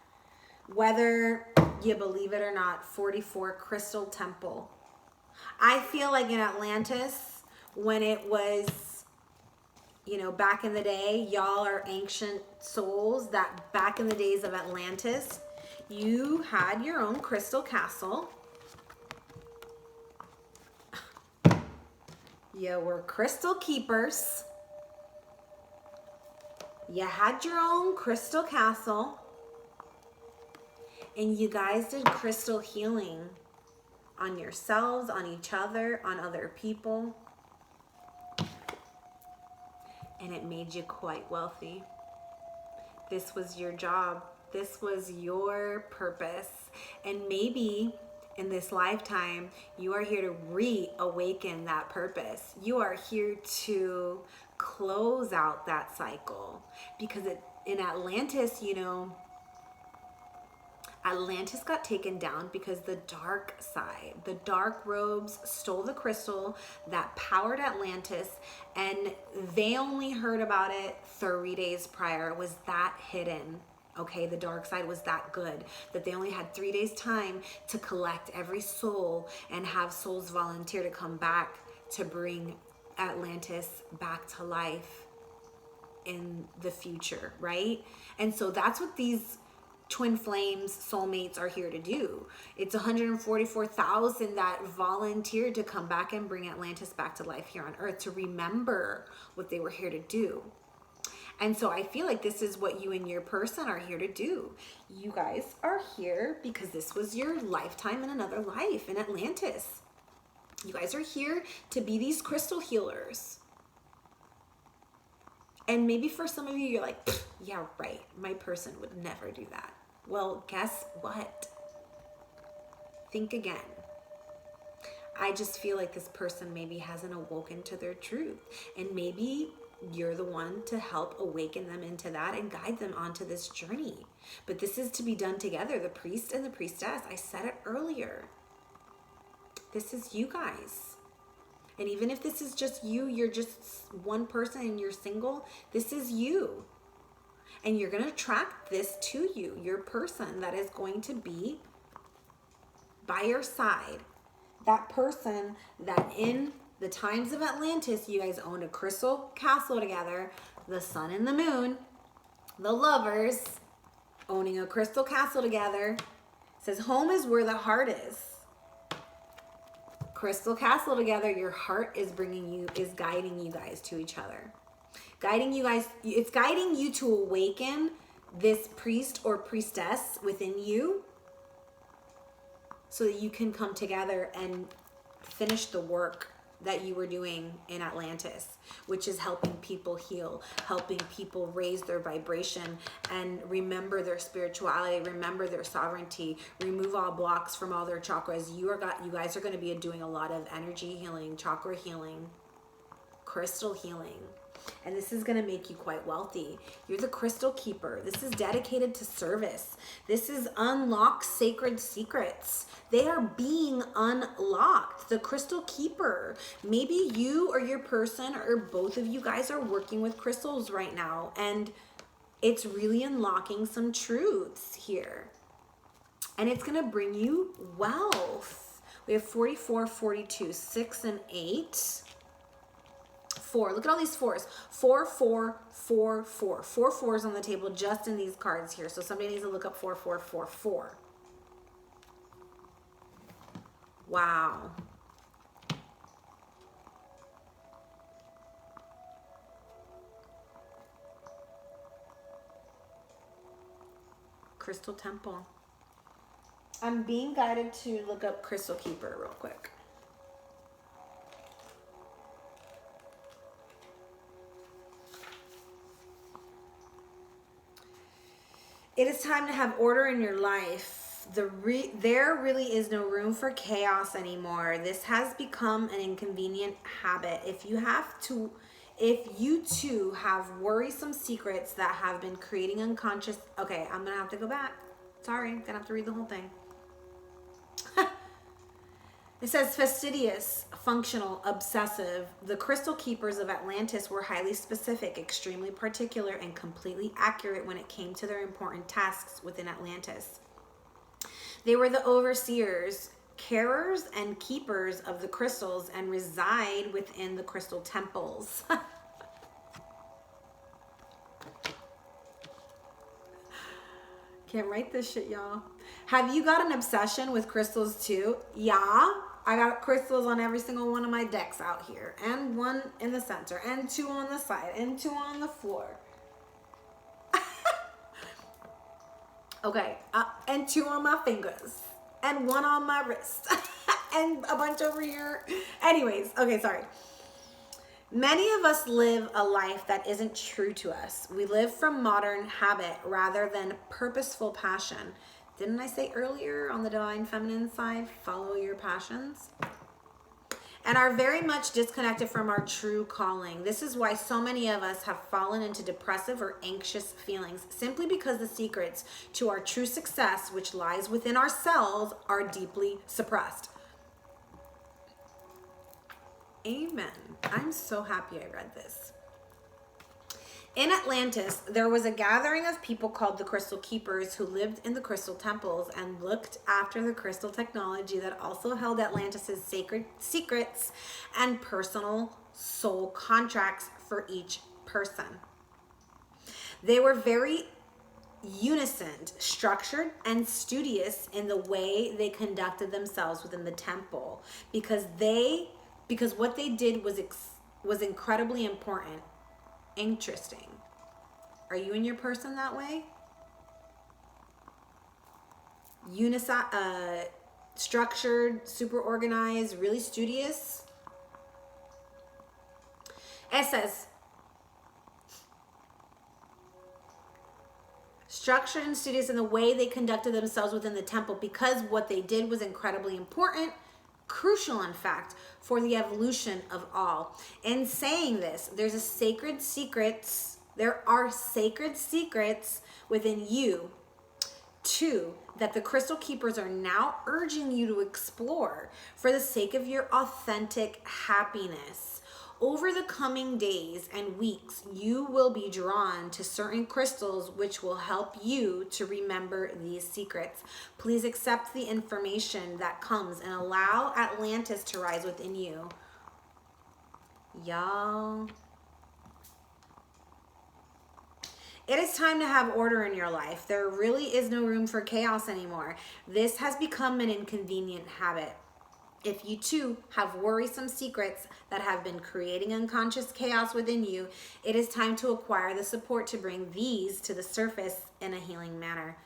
Whether you believe it or not, 44 Crystal Temple. I feel like in Atlantis, when it was, you know, back in the day, y'all are ancient souls that back in the days of Atlantis, you had your own crystal castle. You were crystal keepers. You had your own crystal castle. And you guys did crystal healing on yourselves, on each other, on other people. And it made you quite wealthy. This was your job. This was your purpose. And maybe in this lifetime, you are here to reawaken that purpose. You are here to close out that cycle. Because in Atlantis, you know, Atlantis got taken down because the dark side, the dark robes stole the crystal that powered Atlantis, and they only heard about it 3 days prior. It was that hidden. Okay, the dark side was that good that they only had 3 days time to collect every soul and have souls volunteer to come back to bring Atlantis back to life in the future, right? And so that's what these Twinflames soulmates are here to do. It's 144,000 that volunteered to come back and bring Atlantis back to life here on Earth, to remember what they were here to do. And so I feel like this is what you and your person are here to do. You guys are here because this was your lifetime in another life in Atlantis. You guys are here to be these crystal healers. And maybe for some of you, you're like, yeah, right, my person would never do that. Well, guess what? Think again. I just feel like this person maybe hasn't awoken to their truth. And maybe you're the one to help awaken them into that and guide them onto this journey. But this is to be done together, the priest and the priestess. I said it earlier. This is you guys. And even if this is just you, you're just one person and you're single, this is you. And you're going to attract this to you, your person that is going to be by your side. That person that in the times of Atlantis, you guys owned a crystal castle together, the sun and the moon, the lovers owning a crystal castle together. It says home is where the heart is. Crystal castle together, your heart is guiding you guys to each other. Guiding you guys, it's guiding you to awaken this priest or priestess within you so that you can come together and finish the work that you were doing in Atlantis, which is helping people heal, helping people raise their vibration and remember their spirituality, remember their sovereignty, remove all blocks from all their chakras. You guys are going to be doing a lot of energy healing, chakra healing, crystal healing. And this is going to make you quite wealthy. You're the crystal keeper. This is dedicated to service. This is unlock sacred secrets. They are being unlocked. The crystal keeper. Maybe you or your person or both of you guys are working with crystals right now, and it's really unlocking some truths here. And it's going to bring you wealth. We have 44, 42, 6, and 8. 4. Look at all these 4s. 4, 4, 4, 4. 4 4s on the table just in these cards here. So somebody needs to look up 4, 4, 4, 4. Wow. Crystal Temple. I'm being guided to look up Crystal Keeper real quick. It is time to have order in your life. There really is no room for chaos anymore. This has become an inconvenient habit. If you too have worrisome secrets that have been creating unconscious... Okay, I'm going to have to go back. Sorry, I'm going to have to read the whole thing. It says fastidious, functional, obsessive. The crystal keepers of Atlantis were highly specific, extremely particular, and completely accurate when it came to their important tasks within Atlantis. They were the overseers, carers, and keepers of the crystals and reside within the crystal temples. Can't write this shit, y'all. Have you got an obsession with crystals too? Yeah. I got crystals on every single one of my decks out here. And one in the center. And 2 on the side. And 2 on the floor. Okay. And 2 on my fingers. And 1 on my wrist. And a bunch over here. Anyways. Okay, sorry. Many of us live a life that isn't true to us. We live from modern habit rather than purposeful passion. Didn't I say earlier on the divine feminine side, follow your passions? And are very much disconnected from our true calling. This is why so many of us have fallen into depressive or anxious feelings, simply because the secrets to our true success, which lies within ourselves, are deeply suppressed. Amen. I'm so happy I read this. In Atlantis, there was a gathering of people called the Crystal Keepers who lived in the crystal temples and looked after the crystal technology that also held Atlantis's sacred secrets and personal soul contracts for each person. They were very unison, structured, and studious in the way they conducted themselves within the temple because what they did was incredibly important. Interesting. Are you and your person that way? Structured, super organized, really studious? It says, structured and studious in the way they conducted themselves within the temple because what they did was incredibly important, crucial in fact, for the evolution of all. In saying this, there are sacred secrets within you too that the crystal keepers are now urging you to explore for the sake of your authentic happiness. Over the coming days and weeks, you will be drawn to certain crystals which will help you to remember these secrets. Please accept the information that comes and allow Atlantis to rise within you. Y'all. It is time to have order in your life. There really is no room for chaos anymore. This has become an inconvenient habit. If you too have worrisome secrets that have been creating unconscious chaos within you, it is time to acquire the support to bring these to the surface in a healing manner.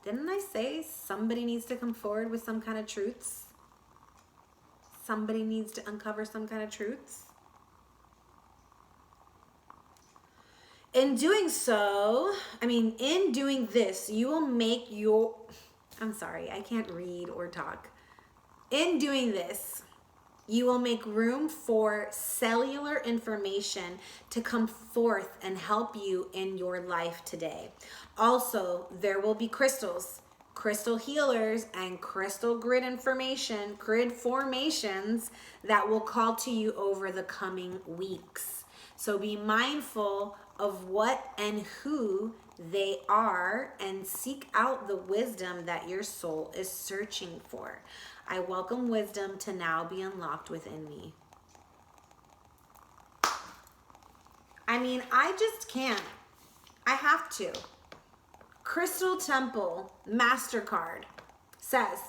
Didn't I say somebody needs to come forward with some kind of truths? Somebody needs to uncover some kind of truths? In doing this, you will make your... I'm sorry, I can't read or talk. In doing this, you will make room for cellular information to come forth and help you in your life today. Also, there will be crystals, crystal healers, and crystal grid formations that will call to you over the coming weeks. So be mindful of what and who they are and seek out the wisdom that your soul is searching for. I welcome wisdom to now be unlocked within me. I mean, I just can't. I have to. Crystal Temple MasterCard says,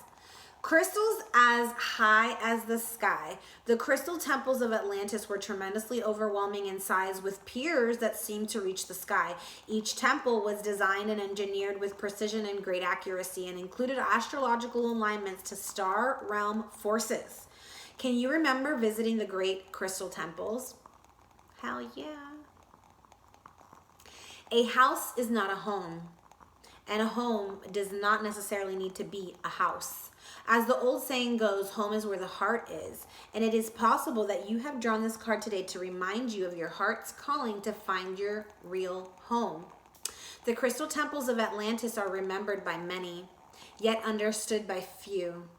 crystals as high as the sky. The crystal temples of Atlantis were tremendously overwhelming in size with piers that seemed to reach the sky. Each temple was designed and engineered with precision and great accuracy and included astrological alignments to star realm forces. Can you remember visiting the great crystal temples? Hell yeah. A house is not a home. And a home does not necessarily need to be a house. As the old saying goes, home is where the heart is. And it is possible that you have drawn this card today to remind you of your heart's calling to find your real home. The crystal temples of Atlantis are remembered by many, yet understood by few.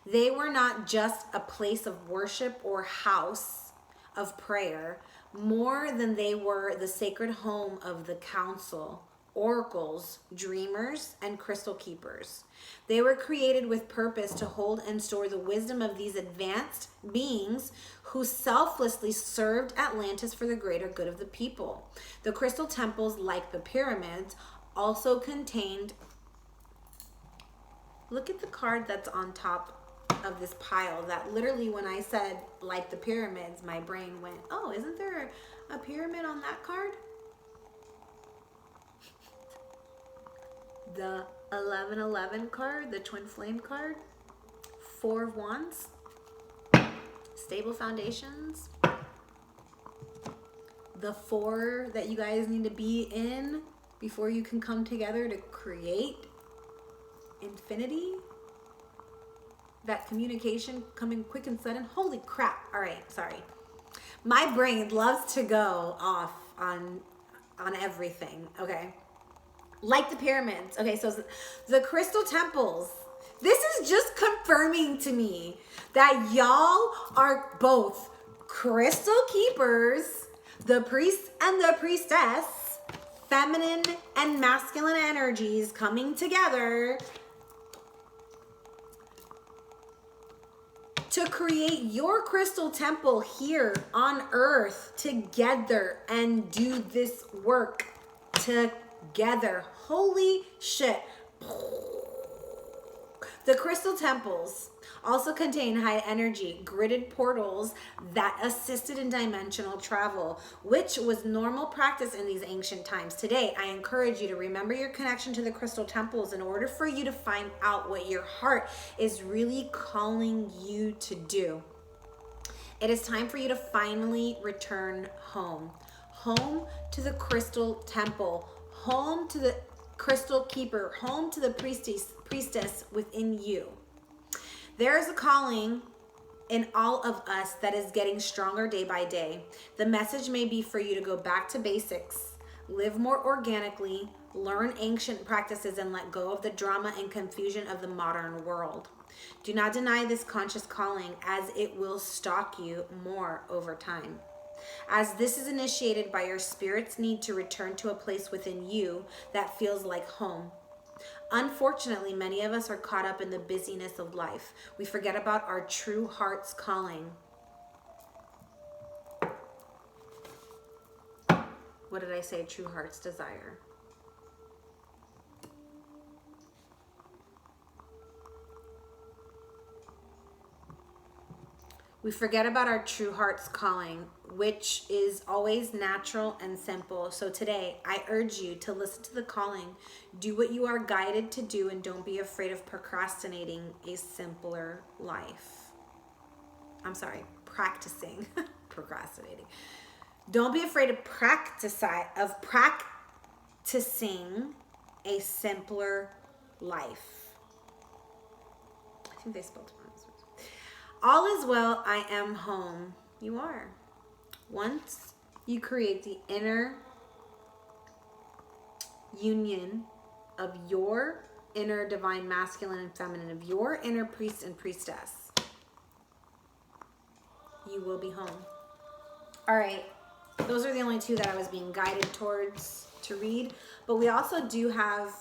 They were not just a place of worship or house of prayer, more than they were the sacred home of the council, oracles, dreamers, and crystal keepers. They were created with purpose to hold and store the wisdom of these advanced beings who selflessly served Atlantis for the greater good of the people. The crystal temples, like the pyramids, also contained... Look at the card that's on top of this pile. That literally, when I said like the pyramids, my brain went, oh, isn't there a pyramid on that card? The 1111 card, the twin flame card, 4 of Wands, stable foundations, the 4 that you guys need to be in before you can come together to create infinity, that communication coming quick and sudden. Holy crap. All right, sorry. My brain loves to go off on everything, okay? Like the pyramids. Okay, so the crystal temples. This is just confirming to me that y'all are both crystal keepers, the priest and the priestess, feminine and masculine energies coming together to create your crystal temple here on earth together and do this work together. Holy shit. The crystal temples also contain high energy gridded portals that assisted in dimensional travel, which was normal practice in these ancient times. Today, I encourage you to remember your connection to the crystal temples in order for you to find out what your heart is really calling you to do. It is time for you to finally return home. Home to the crystal temple. Home to the crystal keeper. Home to the priestess within you. There is a calling in all of us that is getting stronger day by day. The message may be for you to go back to basics, live more organically, learn ancient practices, and let go of the drama and confusion of the modern world. Do not deny this conscious calling, as it will stalk you more over time. As this is initiated by your spirit's need to return to a place within you that feels like home. Unfortunately, many of us are caught up in the busyness of life. We forget about our true heart's calling. What did I say? True heart's desire. We forget about our true heart's calling, which is always natural and simple. So today, I urge you to listen to the calling. Do what you are guided to do, and don't be afraid of procrastinating a simpler life. I'm sorry, practicing. Procrastinating. Don't be afraid of practicing a simpler life. I think they spelled it wrong. All is well, I am home. You are. Once you create the inner union of your inner divine masculine and feminine, of your inner priest and priestess, you will be home. All right. Those are the only 2 that I was being guided towards to read. But we also do have...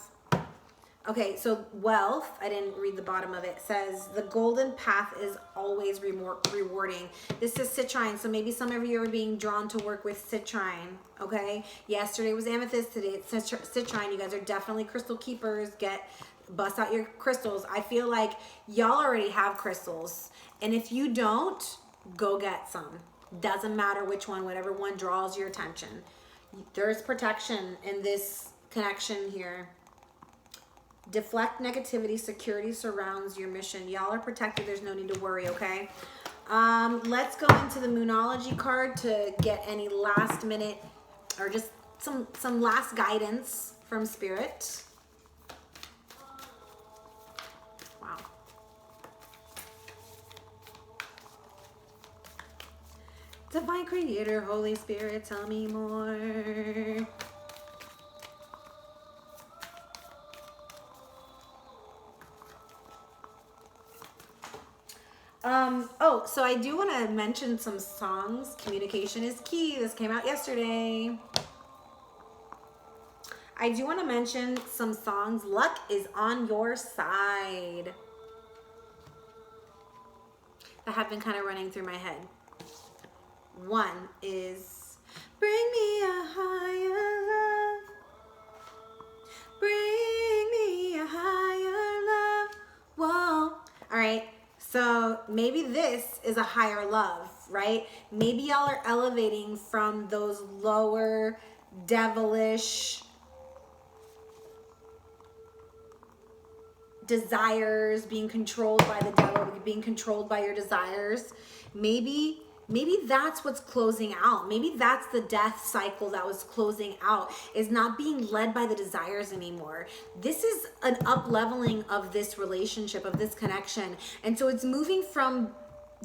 Okay, so wealth, I didn't read the bottom of it, says the golden path is always rewarding. This is citrine, so maybe some of you are being drawn to work with citrine, okay? Yesterday was amethyst, today it's citrine. You guys are definitely crystal keepers. Bust out your crystals. I feel like y'all already have crystals, and if you don't, go get some. Doesn't matter which one, whatever one draws your attention. There's protection in this connection here. Deflect negativity. Security surrounds your mission. Y'all are protected. There's no need to worry, okay? Let's go into the Moonology card to get any last minute or just some last guidance from Spirit. Divine Creator, Holy Spirit, tell me more. Oh, so I do want to mention some songs. Communication is Key. This came out yesterday. I do want to mention some songs. Luck is on your side. That have been kind of running through my head. One is Bring Me a Higher Love. Bring me a higher love. Whoa. All right. So maybe this is a higher love, right? Maybe y'all are elevating from those lower devilish desires, being controlled by the devil, being controlled by your desires. Maybe that's what's closing out. Maybe that's the death cycle that was closing out, is not being led by the desires anymore. This is an up-leveling of this relationship, of this connection. And so it's moving from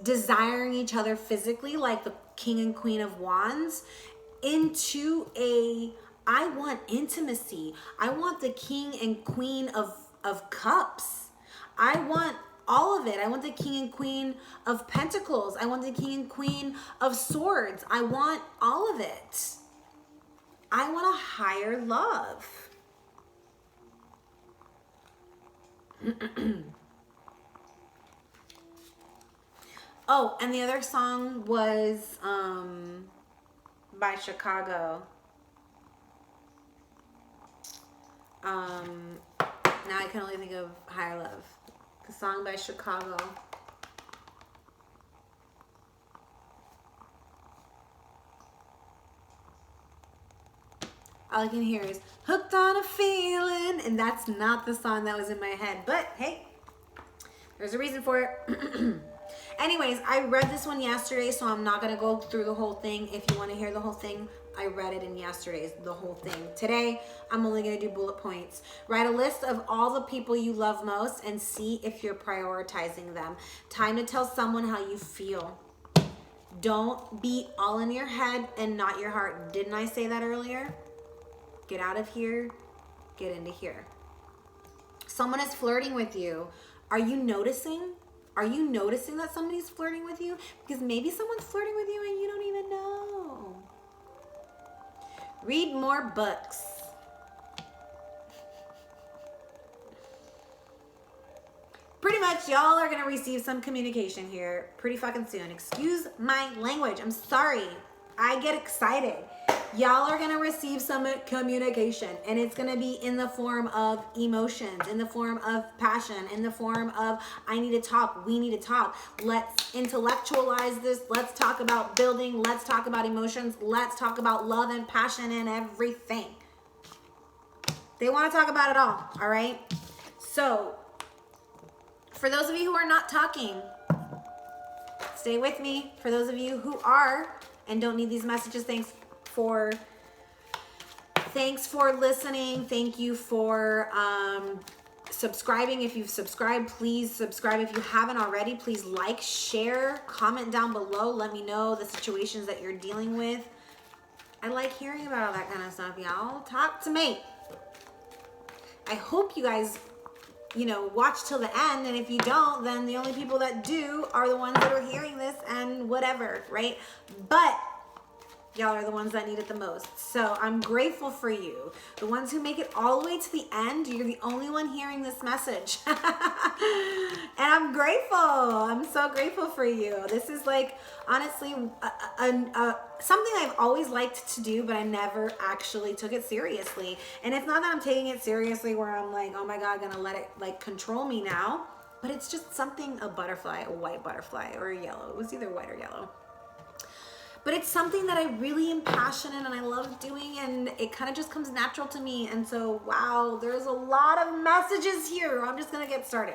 desiring each other physically, like the King and Queen of Wands, into I want intimacy. I want the King and Queen of Cups. I want all of it. I want the King and Queen of Pentacles. I want the King and Queen of Swords. I want all of it. I want a higher love. Oh, and the other song was by Chicago. Now I can only think of Higher Love. The song by Chicago. All I can hear is Hooked on a Feeling, and that's not the song that was in my head. But hey, there's a reason for it. Anyways, I read this one yesterday, so I'm not going to go through the whole thing. If you want to hear the whole thing, I read it in yesterday's, the whole thing. Today, I'm only going to do bullet points. Write a list of all the people you love most and see if you're prioritizing them. Time to tell someone how you feel. Don't be all in your head and not your heart. Didn't I say that earlier? Get out of here. Get into here. Someone is flirting with you. Are you noticing? Are you noticing that somebody's flirting with you? Because maybe someone's flirting with you and you don't even know. Read more books. Pretty much y'all are going to receive some communication here pretty fucking soon. Excuse my language. I'm sorry. I get excited. Y'all are going to receive some communication, and it's going to be in the form of emotions, in the form of passion, in the form of I need to talk, we need to talk. Let's intellectualize this. Let's talk about building. Let's talk about emotions. Let's talk about love and passion and everything. They want to talk about it all right? So, for those of you who are not talking, stay with me. For those of you who are and don't need these messages, thanks for listening. Thank you for subscribing. If you've subscribed, please subscribe. If you haven't already, please like, share, comment down below. Let me know the situations that you're dealing with. I like hearing about all that kind of stuff, y'all. Talk to me. I hope you guys, watch till the end. And if you don't, then the only people that do are the ones that are hearing this and whatever, right? But y'all are the ones that need it the most. So I'm grateful for you. The ones who make it all the way to the end, you're the only one hearing this message. And I'm grateful. I'm so grateful for you. This is like, honestly, something I've always liked to do, but I never actually took it seriously. And it's not that I'm taking it seriously where I'm like, oh my God, gonna let it like control me now. But it's just something, a butterfly, a white butterfly or a yellow. It was either white or yellow. But it's something that I really am passionate and I love doing, and it kind of just comes natural to me. And so, wow, there's a lot of messages here. I'm just going to get started.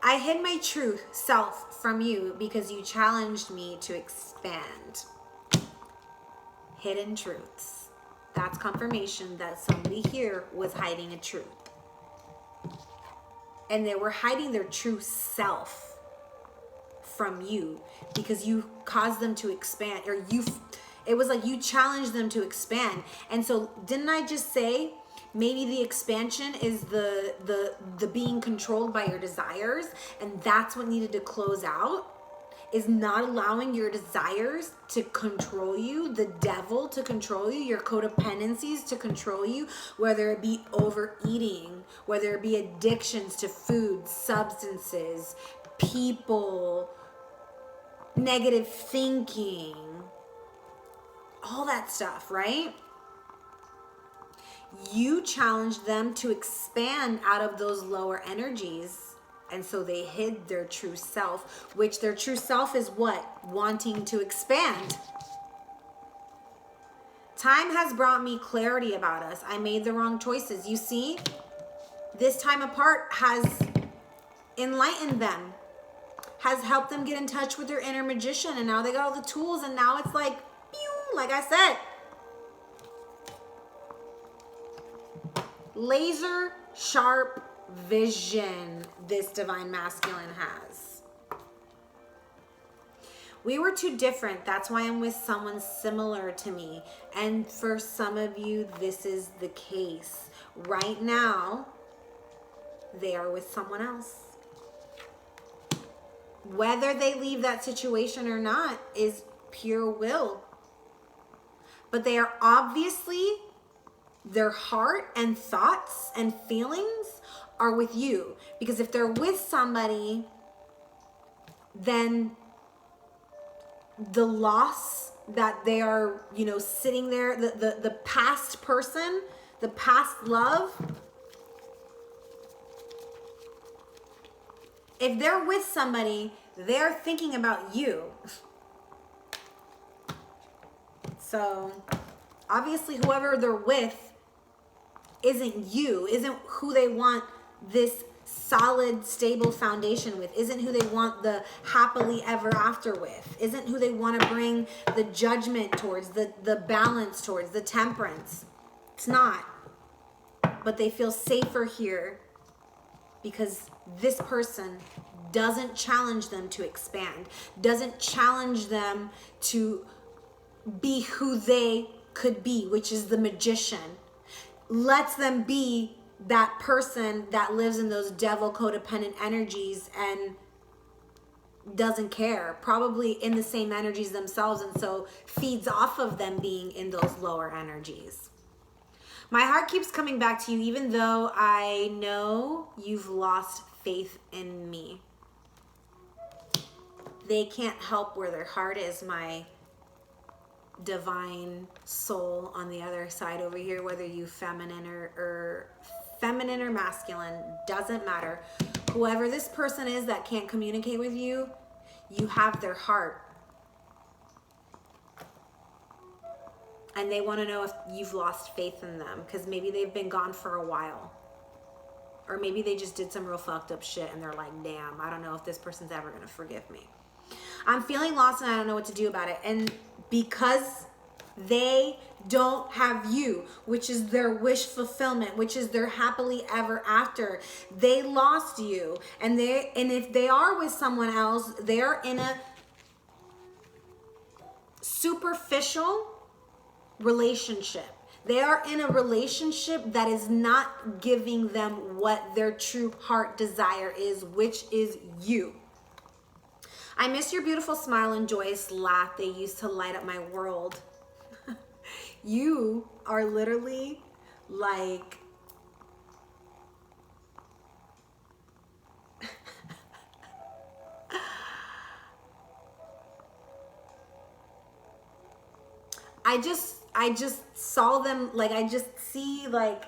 I hid my true self from you because you challenged me to expand. Hidden truths. That's confirmation that somebody here was hiding a truth. And they were hiding their true self from you because you caused them to expand, or it was like you challenged them to expand. And so didn't I just say maybe the expansion is the being controlled by your desires, and that's what needed to close out, is not allowing your desires to control you, the devil to control you, your codependencies to control you, whether it be overeating, whether it be addictions to food, substances, people, negative thinking, all that stuff, right? You challenged them to expand out of those lower energies. And so they hid their true self, which their true self is what? Wanting to expand. Time has brought me clarity about us. I made the wrong choices. You see, this time apart has enlightened them, has helped them get in touch with their inner magician. And now they got all the tools, and now it's like, pew, like I said, laser sharp vision this divine masculine has. We were too different. That's why I'm with someone similar to me. And for some of you, this is the case. Right now, they are with someone else. Whether they leave that situation or not is pure will. But they are obviously, their heart and thoughts and feelings are with you. Because if they're with somebody, then the loss that they are, you know, sitting there, the past person, the past love, if they're with somebody, they're thinking about you. So obviously whoever they're with isn't you, isn't who they want this solid, stable foundation with, isn't who they want the happily ever after with, isn't who they want to bring the judgment towards, the balance towards, the temperance. It's not. But they feel safer here because this person doesn't challenge them to expand, doesn't challenge them to be who they could be, which is the magician. Lets them be that person that lives in those devil codependent energies and doesn't care, probably in the same energies themselves, and so feeds off of them being in those lower energies. My heart keeps coming back to you, even though I know you've lost faith in me. They can't help where their heart is, my divine soul on the other side over here, whether you feminine or masculine, doesn't matter. Whoever this person is that can't communicate with you, you have their heart. And they want to know if you've lost faith in them, because maybe they've been gone for a while. Or maybe they just did some real fucked up shit and they're like, damn, I don't know if this person's ever going to forgive me. I'm feeling lost and I don't know what to do about it. And because they don't have you, which is their wish fulfillment, which is their happily ever after, they lost you. And if they are with someone else, they're in a superficial relationship. They are in a relationship that is not giving them what their true heart desire is, which is you. I miss your beautiful smile and joyous laugh. They used to light up my world. You are literally like I just saw them, like I just see, like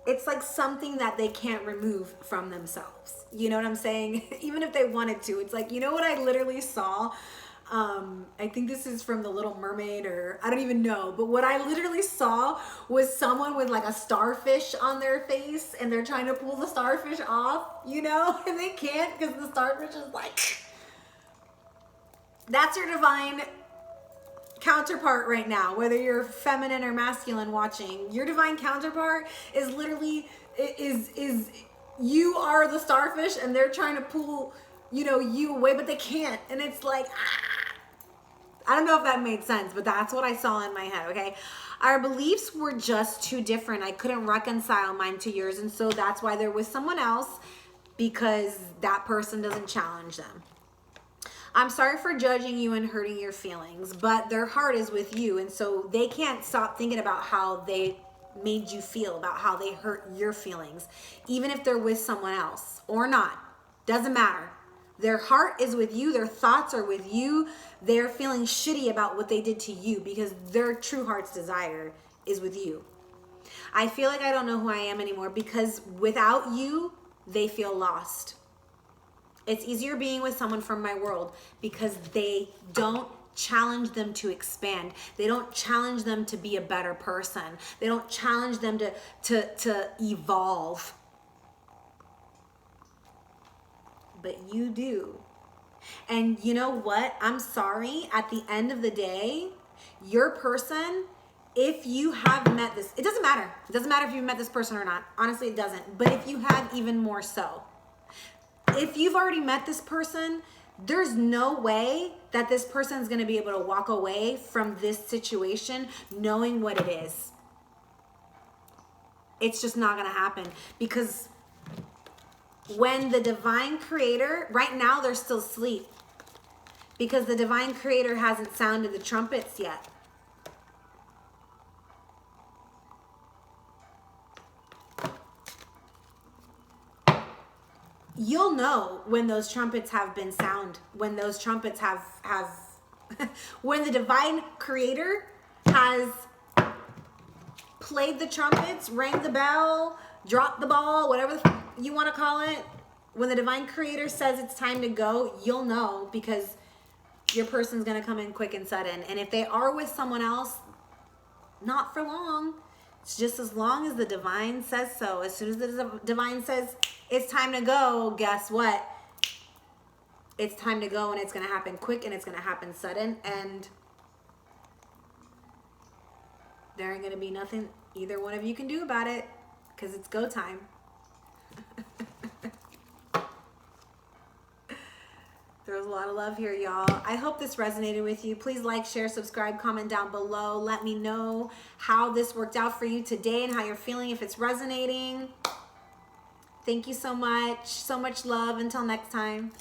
it's like something that they can't remove from themselves. You know what I'm saying? Even if they wanted to. It's like, you know what I literally saw? I think this is from The Little Mermaid, or I don't even know. But what I literally saw was someone with like a starfish on their face and they're trying to pull the starfish off, you know? And they can't because the starfish is like... That's your divine counterpart right now, whether you're feminine or masculine watching. Your divine counterpart is literally is you are the starfish and they're trying to pull you know, you away, but they can't. And it's like, I don't know if that made sense, but that's what I saw in my head, okay? Our beliefs were just too different. I couldn't reconcile mine to yours, and so that's why they're with someone else, because that person doesn't challenge them. I'm sorry for judging you and hurting your feelings, but their heart is with you, and so they can't stop thinking about how they made you feel, about how they hurt your feelings, even if they're with someone else or not. Doesn't matter. Their heart is with you. Their thoughts are with you. They're feeling shitty about what they did to you because their true heart's desire is with you. I feel like I don't know who I am anymore because without you, they feel lost. It's easier being with someone from my world because they don't challenge them to expand. They don't challenge them to be a better person. They don't challenge them to evolve. But you do. And you know what? I'm sorry. At the end of the day, your person, if you have met this, it doesn't matter. It doesn't matter if you've met this person or not. Honestly, it doesn't. But if you have, even more so. If you've already met this person, there's no way that this person is going to be able to walk away from this situation knowing what it is. It's just not going to happen because when the divine creator, right now they're still asleep because the divine creator hasn't sounded the trumpets yet. You'll know when those trumpets have been sound, when those trumpets have when the divine creator has played the trumpets, rang the bell, dropped the ball, whatever you want to call it. When the divine creator says it's time to go, you'll know because your person's going to come in quick and sudden. And if they are with someone else, not for long. It's just as long as the divine says so. As soon as the divine says it's time to go, guess what? It's time to go, and it's going to happen quick, and it's going to happen sudden, and there ain't going to be nothing either one of you can do about it because it's go time. There's a lot of love here, y'all. I hope this resonated with you. Please like, share, subscribe, comment down below. Let me know how this worked out for you today and how you're feeling, if it's resonating. Thank you so much. So much love. Until next time.